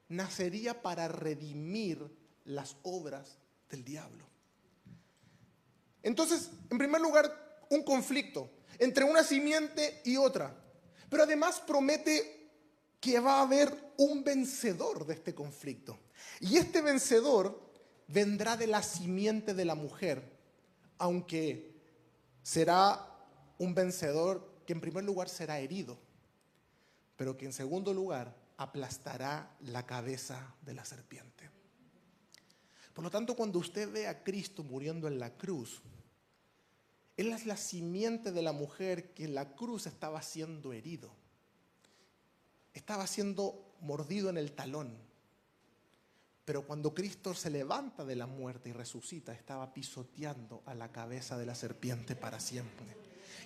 nacería para redimir las obras del diablo. Entonces, en primer lugar, un conflicto entre una simiente y otra. Pero además promete que va a haber un vencedor de este conflicto. Y este vencedor vendrá de la simiente de la mujer, aunque será un vencedor que en primer lugar será herido, pero que en segundo lugar aplastará la cabeza de la serpiente. Por lo tanto, cuando usted ve a Cristo muriendo en la cruz, Él es la simiente de la mujer que en la cruz estaba siendo herido. Estaba siendo mordido en el talón. Pero cuando Cristo se levanta de la muerte y resucita, estaba pisoteando a la cabeza de la serpiente para siempre.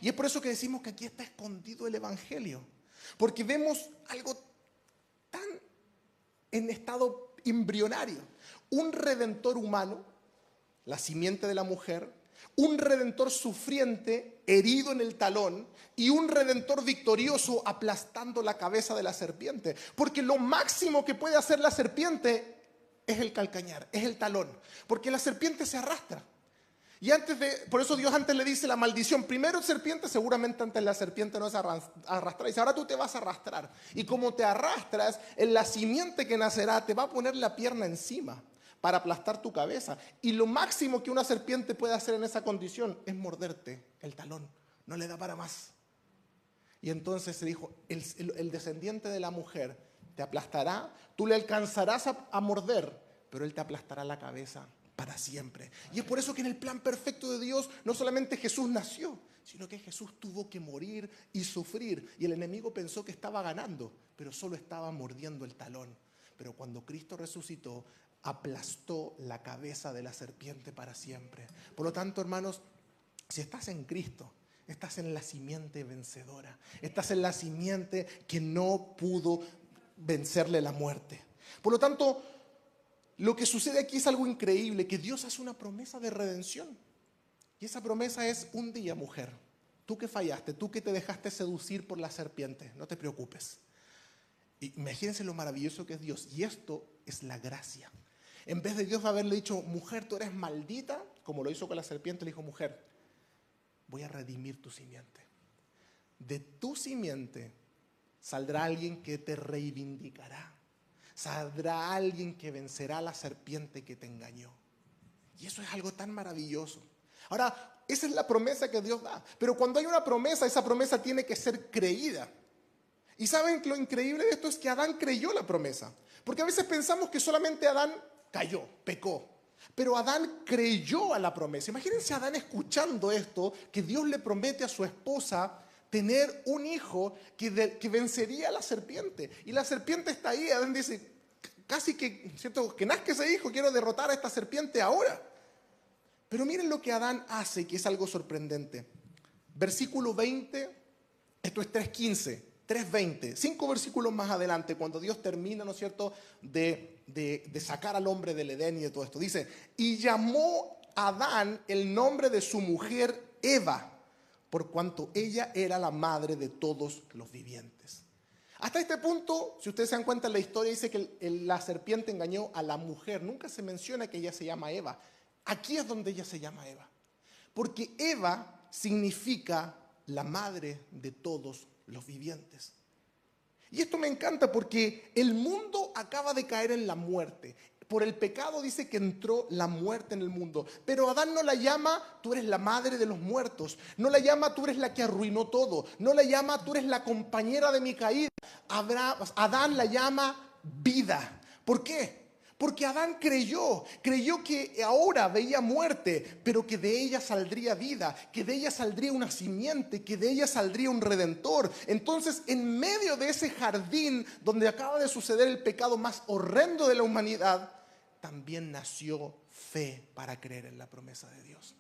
Y es por eso que decimos que aquí está escondido el Evangelio. Porque vemos algo tan en estado embrionario. Un redentor humano, la simiente de la mujer, un redentor sufriente, herido en el talón, y un redentor victorioso aplastando la cabeza de la serpiente. Porque lo máximo que puede hacer la serpiente es el calcañar, es el talón. Porque la serpiente se arrastra. Y por eso Dios antes le dice la maldición. Primero serpiente, seguramente antes la serpiente no se arrastra. Dice, ahora tú te vas a arrastrar. Y como te arrastras, en la simiente que nacerá te va a poner la pierna encima para aplastar tu cabeza. Y lo máximo que una serpiente puede hacer en esa condición es morderte el talón. No le da para más. Y entonces se dijo, el descendiente de la mujer te aplastará, tú le alcanzarás a morder, pero él te aplastará la cabeza para siempre. Y es por eso que en el plan perfecto de Dios no solamente Jesús nació, sino que Jesús tuvo que morir y sufrir. Y el enemigo pensó que estaba ganando, pero solo estaba mordiendo el talón. Pero cuando Cristo resucitó, aplastó la cabeza de la serpiente para siempre. Por lo tanto, hermanos, si estás en Cristo, estás en la simiente vencedora. Estás en la simiente que no pudo vencerle la muerte. Por lo tanto, lo que sucede aquí es algo increíble, que Dios hace una promesa de redención. Y esa promesa es: un día, mujer, tú que fallaste, tú que te dejaste seducir por la serpiente, no te preocupes. Imagínense lo maravilloso que es Dios. Y esto es la gracia. En vez de Dios haberle dicho, mujer, tú eres maldita, como lo hizo con la serpiente, le dijo, mujer, voy a redimir tu simiente. De tu simiente saldrá alguien que te reivindicará. Saldrá alguien que vencerá a la serpiente que te engañó. Y eso es algo tan maravilloso. Ahora, esa es la promesa que Dios da. Pero cuando hay una promesa, esa promesa tiene que ser creída. Y ¿saben lo increíble de esto? Es que Adán creyó la promesa. Porque a veces pensamos que solamente Adán cayó, pecó. Pero Adán creyó a la promesa. Imagínense a Adán escuchando esto, que Dios le promete a su esposa tener un hijo que vencería a la serpiente. Y la serpiente está ahí. Adán dice, casi que, ¿cierto?, que nazca ese hijo, quiero derrotar a esta serpiente ahora. Pero miren lo que Adán hace, que es algo sorprendente. Versículo 20, esto es 3:15, 3:20, 5 versículos más adelante, cuando Dios termina, ¿no es cierto?, de sacar al hombre del Edén y de todo esto. Dice, y llamó Adán el nombre de su mujer Eva, por cuanto ella era la madre de todos los vivientes. Hasta este punto, si ustedes se dan cuenta en la historia, dice que la serpiente engañó a la mujer. Nunca se menciona que ella se llama Eva. Aquí es donde ella se llama Eva. Porque Eva significa la madre de todos los vivientes. Y esto me encanta porque el mundo acaba de caer en la muerte. Por el pecado dice que entró la muerte en el mundo. Pero Adán no la llama, tú eres la madre de los muertos. No la llama, tú eres la que arruinó todo. No la llama, tú eres la compañera de mi caída. Adán la llama vida. ¿Por qué? Porque Adán creyó que ahora veía muerte, pero que de ella saldría vida, que de ella saldría una simiente, que de ella saldría un redentor. Entonces, en medio de ese jardín donde acaba de suceder el pecado más horrendo de la humanidad, también nació fe para creer en la promesa de Dios.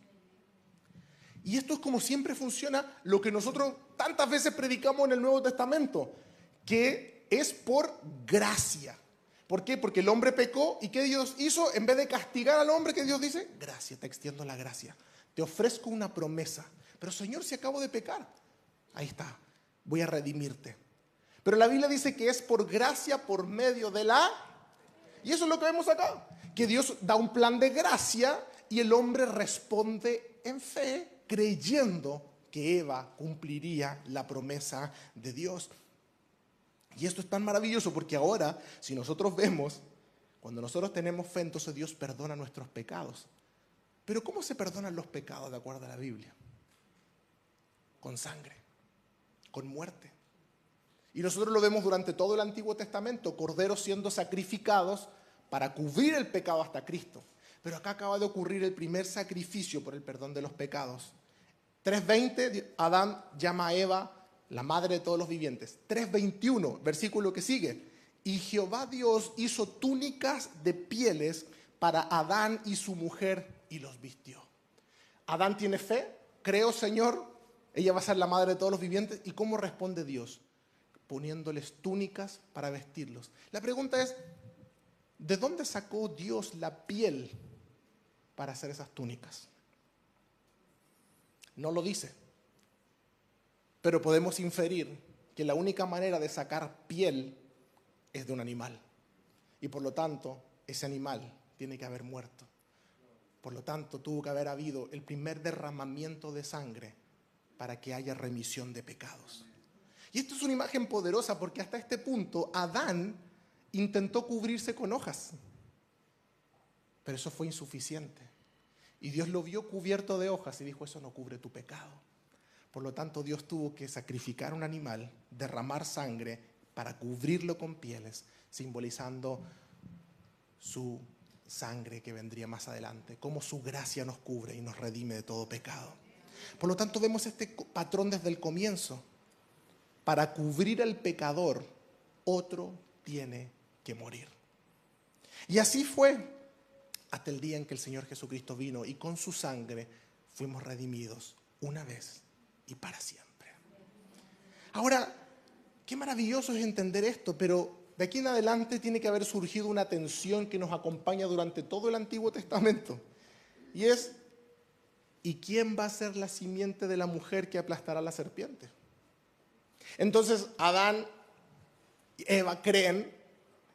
Y esto es como siempre funciona lo que nosotros tantas veces predicamos en el Nuevo Testamento, que es por gracia. ¿Por qué? Porque el hombre pecó y ¿qué Dios hizo? En vez de castigar al hombre, ¿qué Dios dice? Gracia, te extiendo la gracia. Te ofrezco una promesa. Pero Señor, si acabo de pecar, ahí está, voy a redimirte. Pero la Biblia dice que es por gracia por medio de la... Y eso es lo que vemos acá, que Dios da un plan de gracia y el hombre responde en fe, creyendo que Eva cumpliría la promesa de Dios. Y esto es tan maravilloso porque ahora, si nosotros vemos, cuando nosotros tenemos fe, entonces Dios perdona nuestros pecados. Pero ¿cómo se perdonan los pecados de acuerdo a la Biblia? Con sangre, con muerte. Y nosotros lo vemos durante todo el Antiguo Testamento, corderos siendo sacrificados para cubrir el pecado hasta Cristo. Pero acá acaba de ocurrir el primer sacrificio por el perdón de los pecados. 3:20, Adán llama a Eva la madre de todos los vivientes. 3:21, versículo que sigue. Y Jehová Dios hizo túnicas de pieles para Adán y su mujer y los vistió. Adán tiene fe, creo, Señor, ella va a ser la madre de todos los vivientes. ¿Y cómo responde Dios? Poniéndoles túnicas para vestirlos. La pregunta es, ¿de dónde sacó Dios la piel para hacer esas túnicas? No lo dice. Pero podemos inferir que la única manera de sacar piel es de un animal. Y por lo tanto, ese animal tiene que haber muerto. Por lo tanto, tuvo que haber habido el primer derramamiento de sangre para que haya remisión de pecados. Y esto es una imagen poderosa porque hasta este punto Adán intentó cubrirse con hojas. Pero eso fue insuficiente. Y Dios lo vio cubierto de hojas y dijo, eso no cubre tu pecado. Por lo tanto, Dios tuvo que sacrificar un animal, derramar sangre para cubrirlo con pieles, simbolizando su sangre que vendría más adelante, cómo su gracia nos cubre y nos redime de todo pecado. Por lo tanto, vemos este patrón desde el comienzo. Para cubrir al pecador, otro tiene que morir. Y así fue hasta el día en que el Señor Jesucristo vino y con su sangre fuimos redimidos una vez y para siempre. Ahora, qué maravilloso es entender esto, pero de aquí en adelante tiene que haber surgido una tensión que nos acompaña durante todo el Antiguo Testamento. Y es, ¿y quién va a ser la simiente de la mujer que aplastará a la serpiente? Entonces Adán y Eva creen,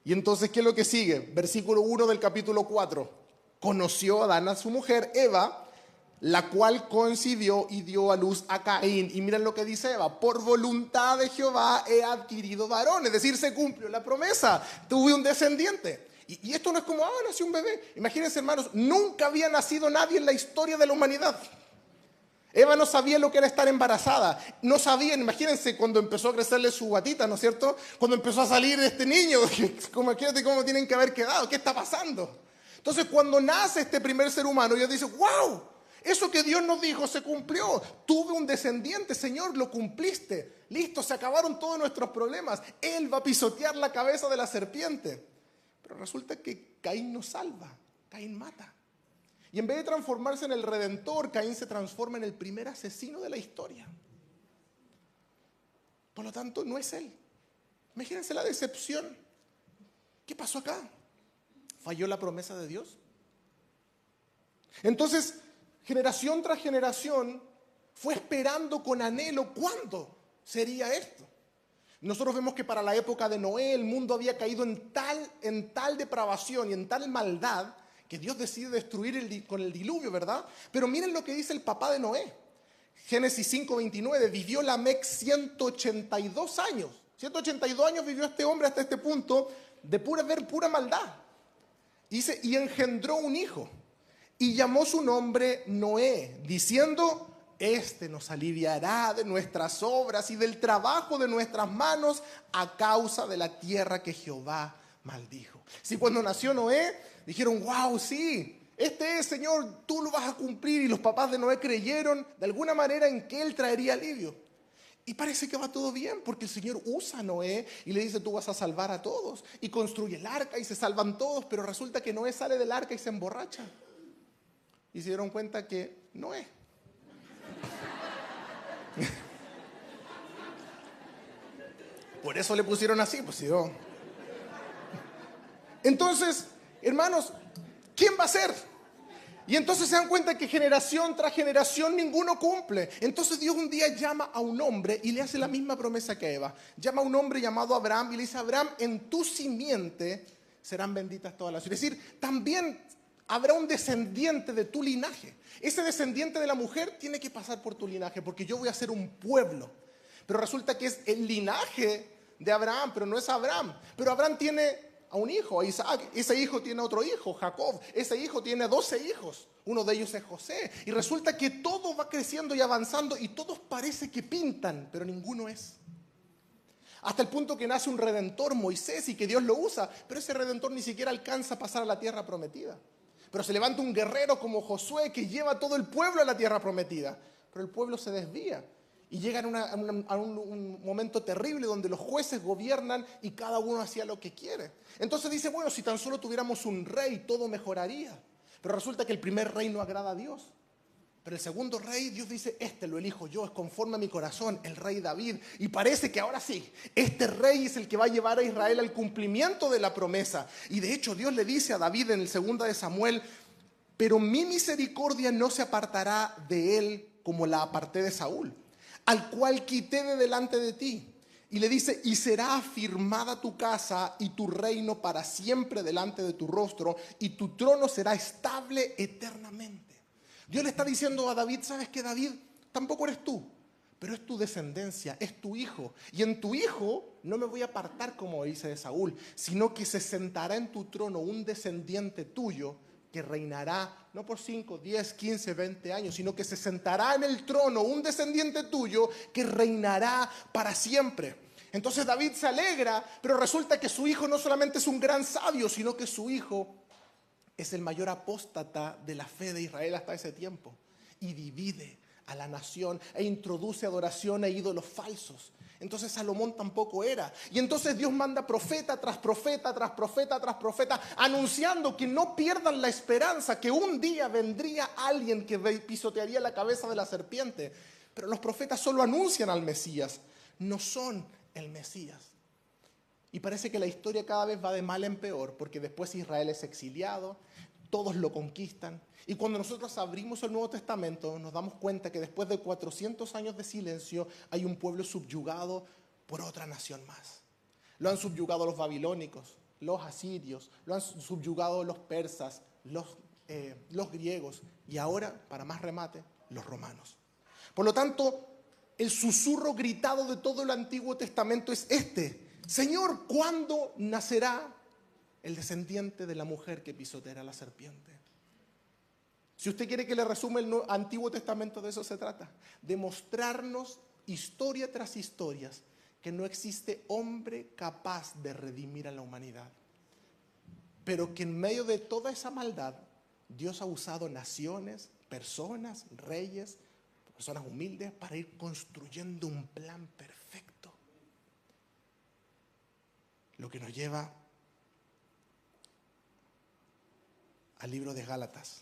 y entonces ¿qué es lo que sigue? Versículo 1 del capítulo 4. Conoció Adán a su mujer Eva, la cual concibió y dio a luz a Caín. Y miren lo que dice Eva, por voluntad de Jehová he adquirido varón. Es decir, se cumplió la promesa, tuve un descendiente. Y esto no es como, nació un bebé. Imagínense, hermanos, nunca había nacido nadie en la historia de la humanidad. Eva no sabía lo que era estar embarazada. No sabían, imagínense cuando empezó a crecerle su guatita, ¿no es cierto? Cuando empezó a salir este niño, imagínate cómo tienen que haber quedado, ¿qué está pasando? Entonces cuando nace este primer ser humano, ellos dicen, ¡wow! Eso que Dios nos dijo se cumplió. Tuve un descendiente, Señor, lo cumpliste. Listo, se acabaron todos nuestros problemas. Él va a pisotear la cabeza de la serpiente. Pero resulta que Caín no salva, Caín mata. Y en vez de transformarse en el redentor, Caín se transforma en el primer asesino de la historia. Por lo tanto, no es él. Imagínense la decepción. ¿Qué pasó acá? ¿Falló la promesa de Dios? Entonces, generación tras generación fue esperando con anhelo cuándo sería esto. Nosotros vemos que para la época de Noé el mundo había caído en tal depravación y en tal maldad que Dios decide destruir con el diluvio, ¿verdad? Pero miren lo que dice el papá de Noé. Génesis 5:29, vivió Lamec 182 años. 182 años vivió este hombre hasta este punto de ver pura maldad. Dice, y engendró un hijo y llamó su nombre Noé, diciendo, este nos aliviará de nuestras obras y del trabajo de nuestras manos a causa de la tierra que Jehová maldijo. Si cuando nació Noé dijeron, wow, sí, este es, Señor, tú lo vas a cumplir, y los papás de Noé creyeron de alguna manera en que él traería alivio. Y parece que va todo bien porque el Señor usa a Noé y le dice, tú vas a salvar a todos, y construye el arca y se salvan todos, pero resulta que Noé sale del arca y se emborracha. Y se dieron cuenta que Noé. Por eso le pusieron así, pues si yo. Entonces, hermanos, ¿quién va a ser? Y entonces se dan cuenta que generación tras generación ninguno cumple. Entonces Dios un día llama a un hombre y le hace la misma promesa que Eva. Llama a un hombre llamado Abraham y le dice, Abraham, en tu simiente serán benditas todas las naciones. Es decir, también habrá un descendiente de tu linaje. Ese descendiente de la mujer tiene que pasar por tu linaje, porque yo voy a ser un pueblo. Pero resulta que es el linaje de Abraham, pero no es Abraham. Pero Abraham tiene a un hijo, a Isaac. Ese hijo tiene otro hijo, Jacob. Ese hijo tiene 12 hijos. Uno de ellos es José. Y resulta que todo va creciendo y avanzando y todos parece que pintan, pero ninguno es. Hasta el punto que nace un redentor, Moisés, y que Dios lo usa, pero ese redentor ni siquiera alcanza a pasar a la tierra prometida. Pero se levanta un guerrero como Josué que lleva a todo el pueblo a la tierra prometida. Pero el pueblo se desvía. Y llegan a un momento terrible donde los jueces gobiernan y cada uno hacía lo que quiere. Entonces dice, bueno, si tan solo tuviéramos un rey, todo mejoraría. Pero resulta que el primer rey no agrada a Dios. Pero el segundo rey, Dios dice, este lo elijo yo, es conforme a mi corazón, el rey David. Y parece que ahora sí, este rey es el que va a llevar a Israel al cumplimiento de la promesa. Y de hecho Dios le dice a David en el 2 de Samuel, pero mi misericordia no se apartará de él como la aparté de Saúl, al cual quité de delante de ti. Y le dice, y será afirmada tu casa y tu reino para siempre delante de tu rostro, y tu trono será estable eternamente. Dios le está diciendo a David, ¿sabes qué, David? Tampoco eres tú, pero es tu descendencia, es tu hijo. Y en tu hijo no me voy a apartar como dice de Saúl, sino que se sentará en tu trono un descendiente tuyo que reinará no por 5, 10, 15, 20 años, sino que se sentará en el trono un descendiente tuyo que reinará para siempre. Entonces David se alegra, pero resulta que su hijo no solamente es un gran sabio, sino que su hijo es el mayor apóstata de la fe de Israel hasta ese tiempo. Y divide a la nación e introduce adoración a ídolos falsos. Entonces Salomón tampoco era. Y entonces Dios manda profeta tras profeta, tras profeta, tras profeta, anunciando que no pierdan la esperanza, que un día vendría alguien que pisotearía la cabeza de la serpiente. Pero los profetas solo anuncian al Mesías, no son el Mesías. Y parece que la historia cada vez va de mal en peor, porque después Israel es exiliado, todos lo conquistan. Y cuando nosotros abrimos el Nuevo Testamento, nos damos cuenta que después de 400 años de silencio, hay un pueblo subyugado por otra nación más. Lo han subyugado los babilónicos, los asirios, lo han subyugado los persas, los griegos, y ahora, para más remate, los romanos. Por lo tanto, el susurro gritado de todo el Antiguo Testamento es este: Señor, ¿cuándo nacerá el descendiente de la mujer que pisoteará la serpiente? Si usted quiere que le resuma el Antiguo Testamento, de eso se trata, de mostrarnos historia tras historia que no existe hombre capaz de redimir a la humanidad, pero que en medio de toda esa maldad Dios ha usado naciones, personas, reyes, personas humildes para ir construyendo un plan perfecto. Lo que nos lleva al libro de Gálatas.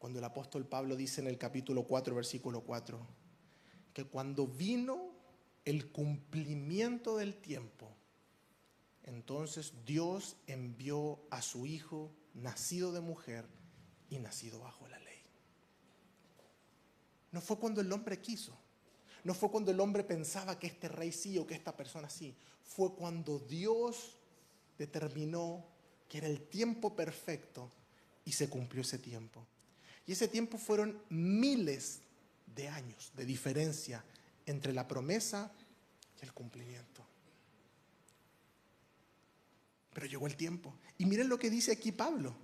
cuando el apóstol Pablo dice en el capítulo 4, versículo 4, que cuando vino el cumplimiento del tiempo, entonces Dios envió a su Hijo, nacido de mujer y nacido bajo la ley. No fue cuando el hombre quiso, no fue cuando el hombre pensaba que este rey sí o que esta persona sí, fue cuando Dios determinó que era el tiempo perfecto y se cumplió ese tiempo. Y ese tiempo fueron miles de años de diferencia entre la promesa y el cumplimiento. Pero llegó el tiempo. Y miren lo que dice aquí Pablo.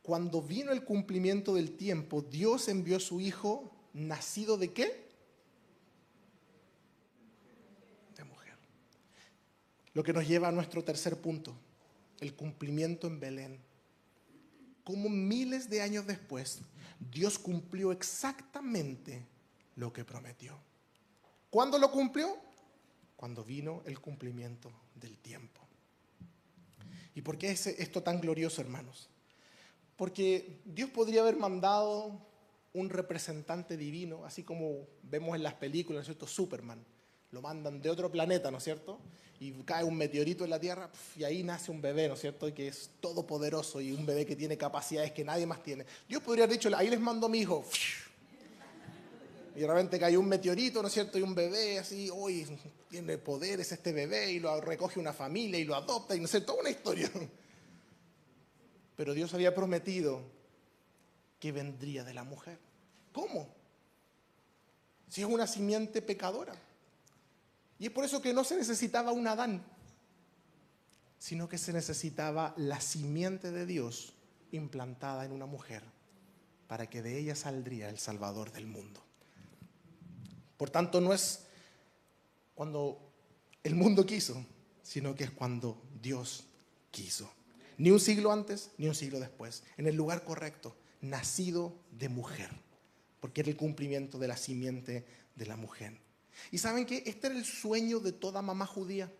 Cuando vino el cumplimiento del tiempo, Dios envió a su Hijo, nacido ¿de qué? De mujer. Lo que nos lleva a nuestro tercer punto, el cumplimiento en Belén. Como miles de años después, Dios cumplió exactamente lo que prometió. ¿Cuándo lo cumplió? Cuando vino el cumplimiento del tiempo. ¿Y por qué es esto tan glorioso, hermanos? Porque Dios podría haber mandado un representante divino, así como vemos en las películas, ¿no es cierto? Superman. Lo mandan de otro planeta, ¿no es cierto? Y cae un meteorito en la Tierra y ahí nace un bebé, ¿no es cierto? Y que es todopoderoso y un bebé que tiene capacidades que nadie más tiene. Dios podría haber dicho, ahí les mando a mi hijo. Y de repente cayó un meteorito, ¿no es cierto? Y un bebé así, hoy tiene poderes este bebé y lo recoge una familia y lo adopta y no sé, toda una historia. Pero Dios había prometido que vendría de la mujer. ¿Cómo? Si es una simiente pecadora. Y es por eso que no se necesitaba un Adán, sino que se necesitaba la simiente de Dios implantada en una mujer, para que de ella saldría el Salvador del mundo. Por tanto, no es cuando el mundo quiso, sino que es cuando Dios quiso. Ni un siglo antes, ni un siglo después. En el lugar correcto, nacido de mujer, porque era el cumplimiento de la simiente de la mujer. ¿Y saben qué? Este era el sueño de toda mamá judía.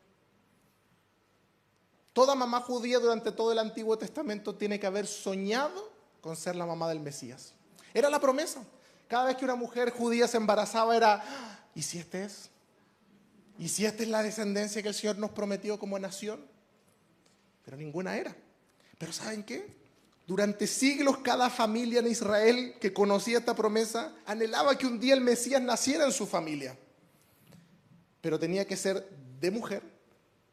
Toda mamá judía durante todo el Antiguo Testamento tiene que haber soñado con ser la mamá del Mesías. Era la promesa. Cada vez que una mujer judía se embarazaba era, ¿y si este es? ¿Y si esta es la descendencia que el Señor nos prometió como nación? Pero ninguna era. Pero ¿saben qué? Durante siglos cada familia en Israel que conocía esta promesa anhelaba que un día el Mesías naciera en su familia. Pero tenía que ser de mujer,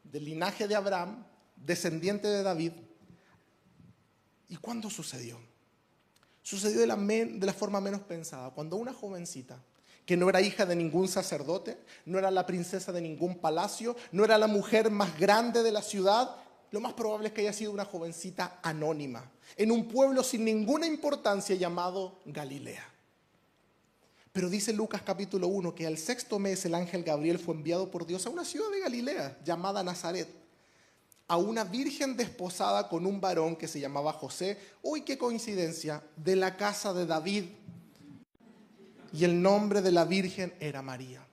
del linaje de Abraham, descendiente de David. ¿Y cuándo sucedió? Sucedió de la forma menos pensada, cuando una jovencita, que no era hija de ningún sacerdote, no era la princesa de ningún palacio, no era la mujer más grande de la ciudad, lo más probable es que haya sido una jovencita anónima, en un pueblo sin ninguna importancia llamado Galilea. Pero dice Lucas capítulo 1 que al sexto mes el ángel Gabriel fue enviado por Dios a una ciudad de Galilea llamada Nazaret, a una virgen desposada con un varón que se llamaba José, uy, qué coincidencia, de la casa de David. Y el nombre de la virgen era María.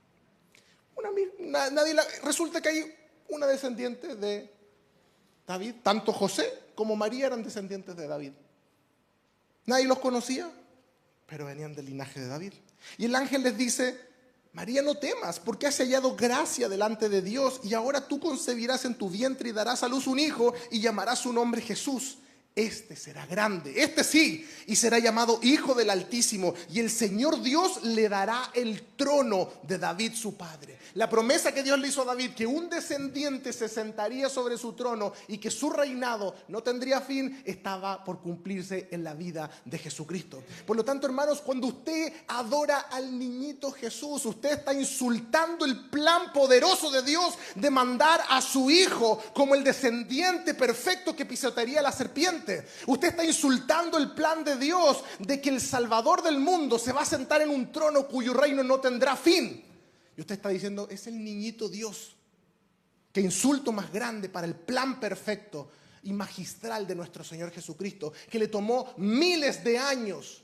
Resulta que hay una descendiente de David, tanto José como María eran descendientes de David. Nadie los conocía, pero venían del linaje de David. Y el ángel les dice, María, no temas, porque has hallado gracia delante de Dios, y ahora tú concebirás en tu vientre y darás a luz un hijo, y llamarás su nombre Jesús. Este será grande, este sí, y será llamado Hijo del Altísimo, y el Señor Dios le dará el trono de David su padre. La promesa que Dios le hizo a David, que un descendiente se sentaría sobre su trono y que su reinado no tendría fin, estaba por cumplirse en la vida de Jesucristo. Por lo tanto, hermanos, cuando usted adora al niñito Jesús, usted está insultando el plan poderoso de Dios de mandar a su Hijo como el descendiente perfecto que pisotearía la serpiente. Usted está insultando el plan de Dios de que el Salvador del mundo se va a sentar en un trono cuyo reino no tendrá fin. Y usted está diciendo, es el niñito Dios. Qué insulto más grande para el plan perfecto y magistral de nuestro Señor Jesucristo, que le tomó miles de años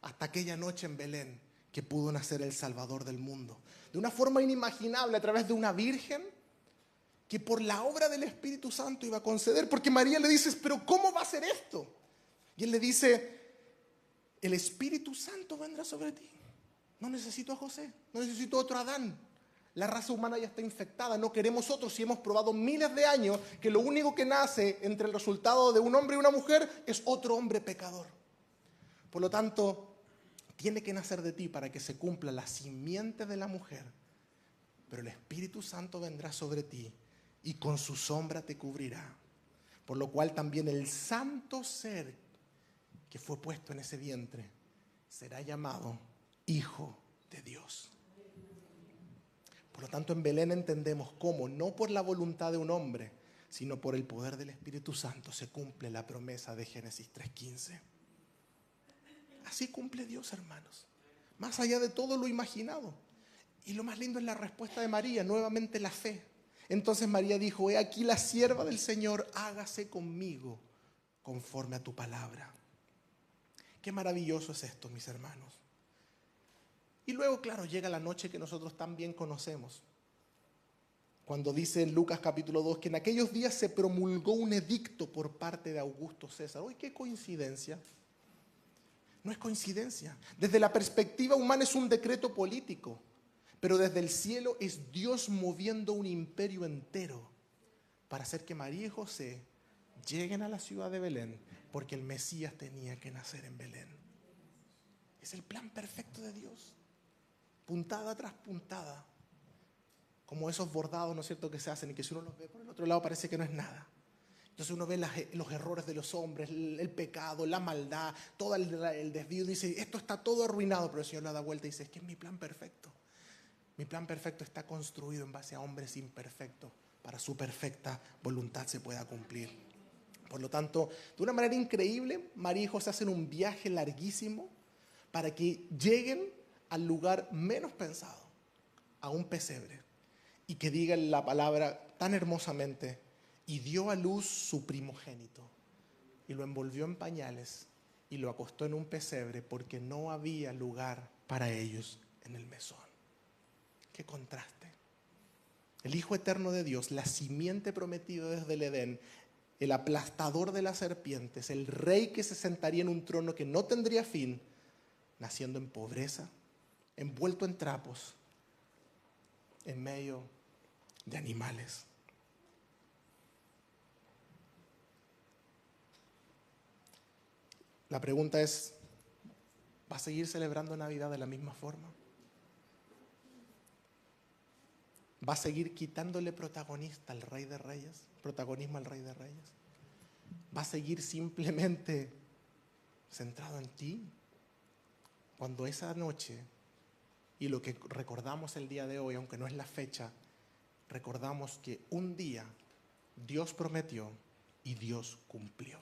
hasta aquella noche en Belén que pudo nacer el Salvador del mundo. De una forma inimaginable, a través de una virgen que por la obra del Espíritu Santo iba a conceder, porque María le dice, pero ¿cómo va a ser esto? Y él le dice, el Espíritu Santo vendrá sobre ti. No necesito a José, no necesito otro Adán. La raza humana ya está infectada, no queremos otros. Si hemos probado miles de años que lo único que nace entre el resultado de un hombre y una mujer es otro hombre pecador. Por lo tanto, tiene que nacer de ti para que se cumpla la simiente de la mujer. Pero el Espíritu Santo vendrá sobre ti y con su sombra te cubrirá. Por lo cual también el santo ser que fue puesto en ese vientre será llamado Hijo de Dios. Por lo tanto, en Belén entendemos cómo, no por la voluntad de un hombre, sino por el poder del Espíritu Santo, se cumple la promesa de Génesis 3:15. Así cumple Dios, hermanos, más allá de todo lo imaginado. Y lo más lindo es la respuesta de María, nuevamente la fe. Entonces María dijo: he aquí la sierva del Señor, hágase conmigo conforme a tu palabra. Qué maravilloso es esto, mis hermanos. Y luego, claro, llega la noche que nosotros tan bien conocemos. Cuando dice en Lucas capítulo 2 que en aquellos días se promulgó un edicto por parte de Augusto César. ¡Uy, qué coincidencia! No es coincidencia. Desde la perspectiva humana es un decreto político, pero desde el cielo es Dios moviendo un imperio entero para hacer que María y José lleguen a la ciudad de Belén, porque el Mesías tenía que nacer en Belén. Es el plan perfecto de Dios. Puntada tras puntada, como esos bordados, ¿no es cierto?, que se hacen y que si uno los ve por el otro lado parece que no es nada. Entonces uno ve los errores de los hombres, el pecado, la maldad, todo el desvío, y dice: esto está todo arruinado, pero el Señor le da vuelta y dice: es que es mi plan perfecto. Mi plan perfecto está construido en base a hombres imperfectos, para su perfecta voluntad se pueda cumplir. Por lo tanto, de una manera increíble, María y José hacen un viaje larguísimo para que lleguen al lugar menos pensado, a un pesebre, y que digan la palabra tan hermosamente: y dio a luz su primogénito, y lo envolvió en pañales, y lo acostó en un pesebre, porque no había lugar para ellos en el mesón. ¡Qué contraste! El Hijo eterno de Dios, la simiente prometida desde el Edén, el aplastador de las serpientes, el rey que se sentaría en un trono que no tendría fin, naciendo en pobreza, envuelto en trapos, en medio de animales. La pregunta es: ¿va a seguir celebrando Navidad de la misma forma? ¿Va a seguir quitándole protagonismo al Rey de Reyes? ¿Va a seguir simplemente centrado en ti? Cuando esa noche, y lo que recordamos el día de hoy, aunque no es la fecha, recordamos que un día Dios prometió y Dios cumplió.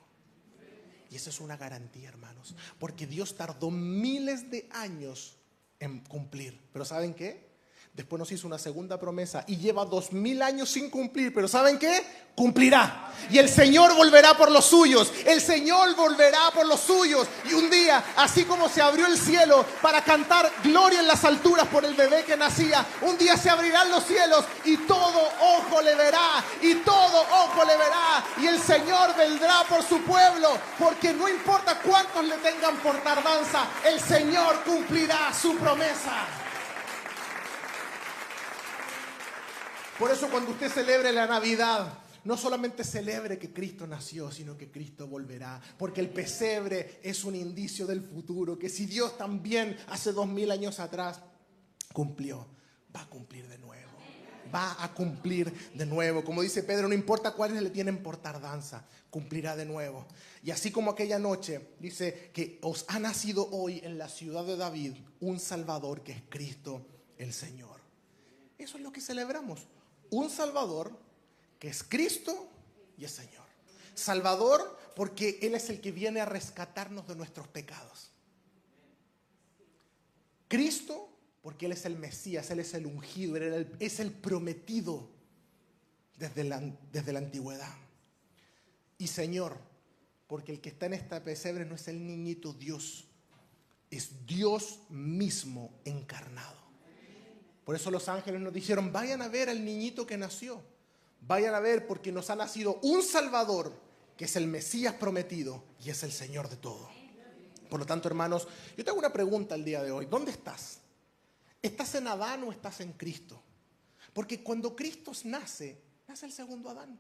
Y esa es una garantía, hermanos, porque Dios tardó miles de años en cumplir. Pero ¿saben qué? Después nos hizo una segunda promesa y lleva 2000 años sin cumplir, pero ¿saben qué? Cumplirá. Y el Señor volverá por los suyos. El Señor volverá por los suyos. Y un día, así como se abrió el cielo para cantar gloria en las alturas por el bebé que nacía, un día se abrirán los cielos y todo ojo le verá. Y todo ojo le verá. Y el Señor vendrá por su pueblo, porque no importa cuántos le tengan por tardanza, el Señor cumplirá su promesa. Por eso cuando usted celebre la Navidad, no solamente celebre que Cristo nació, sino que Cristo volverá. Porque el pesebre es un indicio del futuro, que si Dios también hace 2000 años atrás cumplió, va a cumplir de nuevo. Va a cumplir de nuevo. Como dice Pedro, no importa cuáles le tienen por tardanza, cumplirá de nuevo. Y así como aquella noche, dice que os ha nacido hoy en la ciudad de David un Salvador, que es Cristo el Señor. Eso es lo que celebramos. Un Salvador que es Cristo y es Señor. Salvador porque Él es el que viene a rescatarnos de nuestros pecados. Cristo porque Él es el Mesías, Él es el ungido, Él es el prometido desde la antigüedad. Y Señor, porque el que está en esta pesebre no es el niñito Dios, es Dios mismo encarnado. Por eso los ángeles nos dijeron: vayan a ver al niñito que nació. Vayan a ver, porque nos ha nacido un Salvador, que es el Mesías prometido y es el Señor de todo. Por lo tanto, hermanos, yo te hago una pregunta el día de hoy. ¿Dónde estás? ¿Estás en Adán o estás en Cristo? Porque cuando Cristo nace el segundo Adán.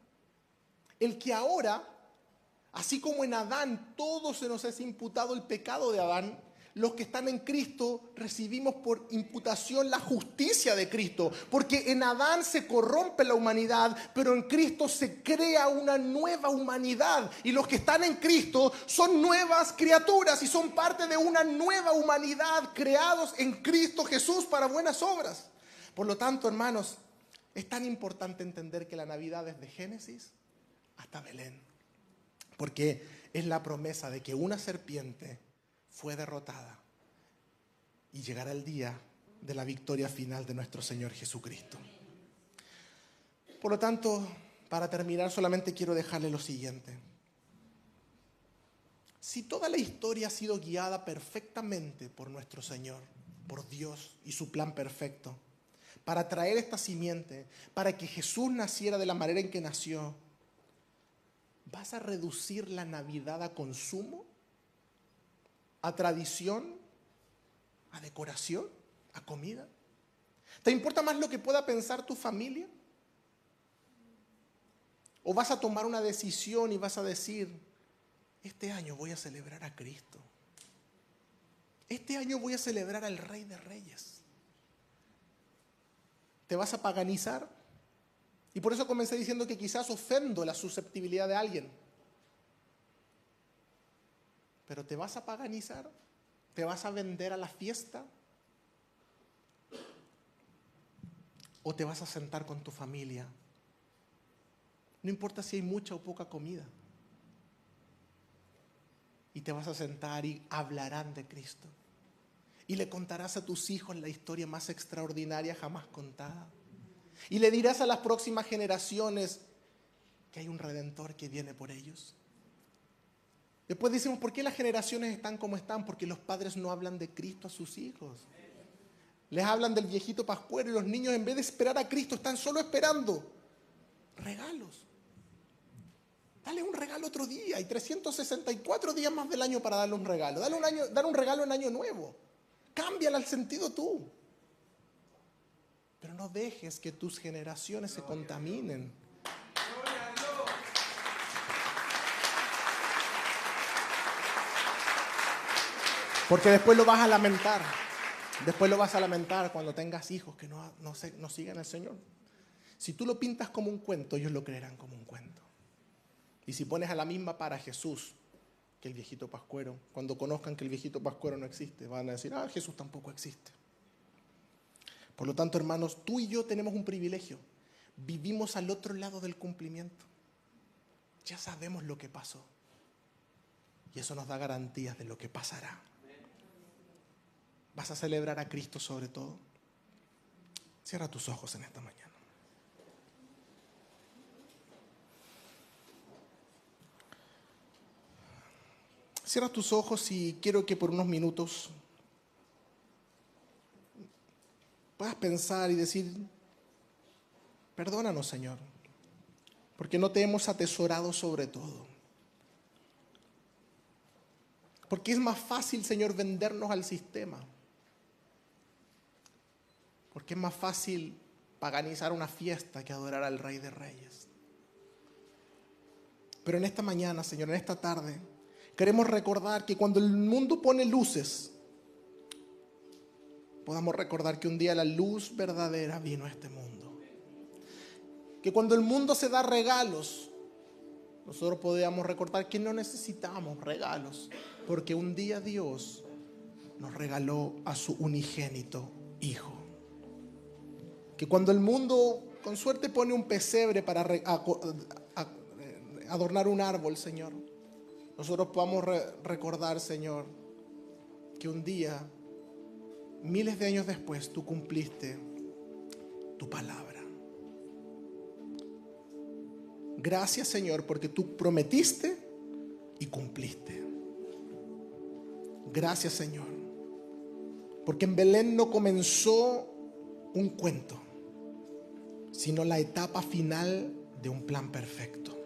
El que ahora, así como en Adán todo se nos es imputado el pecado de Adán, los que están en Cristo recibimos por imputación la justicia de Cristo. Porque en Adán se corrompe la humanidad, pero en Cristo se crea una nueva humanidad. Y los que están en Cristo son nuevas criaturas y son parte de una nueva humanidad creados en Cristo Jesús para buenas obras. Por lo tanto, hermanos, es tan importante entender que la Navidad es de Génesis hasta Belén. Porque es la promesa de que una serpiente fue derrotada y llegará el día de la victoria final de nuestro Señor Jesucristo. Por lo tanto, para terminar, solamente quiero dejarle lo siguiente. Si toda la historia ha sido guiada perfectamente por nuestro Señor, por Dios y su plan perfecto, para traer esta simiente, para que Jesús naciera de la manera en que nació, ¿vas a reducir la Navidad a consumo? ¿A tradición? ¿A decoración? ¿A comida? ¿Te importa más lo que pueda pensar tu familia? ¿O vas a tomar una decisión y vas a decir, este año voy a celebrar a Cristo? Este año voy a celebrar al Rey de Reyes. ¿Te vas a paganizar? Y por eso comencé diciendo que quizás ofendo la susceptibilidad de alguien. ¿Pero te vas a paganizar? ¿Te vas a vender a la fiesta? ¿O te vas a sentar con tu familia? No importa si hay mucha o poca comida. Y te vas a sentar y hablarán de Cristo. Y le contarás a tus hijos la historia más extraordinaria jamás contada. Y le dirás a las próximas generaciones que hay un Redentor que viene por ellos. Después decimos, ¿por qué las generaciones están como están? Porque los padres no hablan de Cristo a sus hijos. Les hablan del viejito pascuero y los niños, en vez de esperar a Cristo, están solo esperando regalos. Dale un regalo otro día. Hay 364 días más del año para darle un regalo. Dale un regalo en año nuevo. Cámbiala al sentido tú. Pero no dejes que tus generaciones se contaminen. Porque después lo vas a lamentar. Después lo vas a lamentar cuando tengas hijos que no sigan al Señor. Si tú lo pintas como un cuento, ellos lo creerán como un cuento. Y si pones a la misma par a Jesús que el viejito pascuero, cuando conozcan que el viejito pascuero no existe, van a decir, Jesús tampoco existe. Por lo tanto, hermanos, tú y yo tenemos un privilegio. Vivimos al otro lado del cumplimiento. Ya sabemos lo que pasó. Y eso nos da garantías de lo que pasará. ¿Vas a celebrar a Cristo sobre todo? Cierra tus ojos en esta mañana. Cierra tus ojos y quiero que por unos minutos puedas pensar y decir, perdónanos, Señor, porque no te hemos atesorado sobre todo. Porque es más fácil, Señor, vendernos al sistema. Porque es más fácil paganizar una fiesta que adorar al Rey de Reyes. Pero en esta mañana, Señor, en esta tarde, queremos recordar que cuando el mundo pone luces, podamos recordar que un día la luz verdadera vino a este mundo. Que cuando el mundo se da regalos, nosotros podamos recordar que no necesitamos regalos, porque un día Dios nos regaló a su unigénito Hijo. Que cuando el mundo con suerte pone un pesebre para adornar un árbol, Señor, nosotros podamos recordar, Señor, que un día, miles de años después, tú cumpliste tu palabra. Gracias, Señor, porque tú prometiste y cumpliste. Gracias, Señor, porque en Belén no comenzó un cuento, sino la etapa final de un plan perfecto.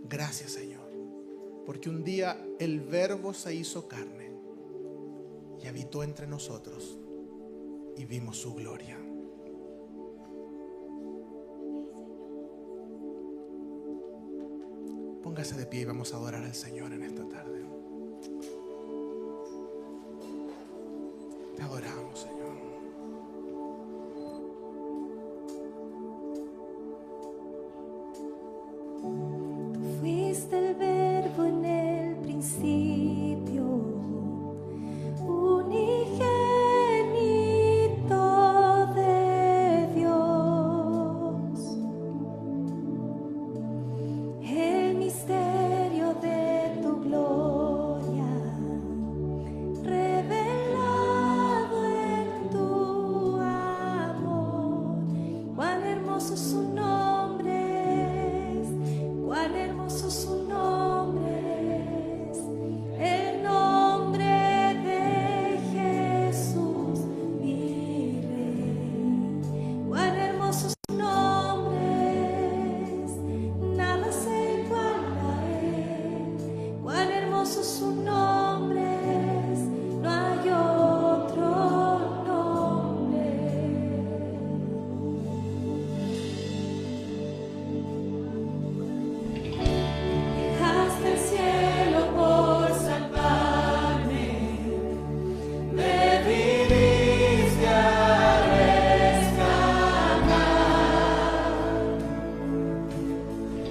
Gracias, Señor. porque un día el Verbo se hizo carne y habitó entre nosotros y vimos su gloria. Póngase de pie y vamos a adorar al Señor en esta tarde.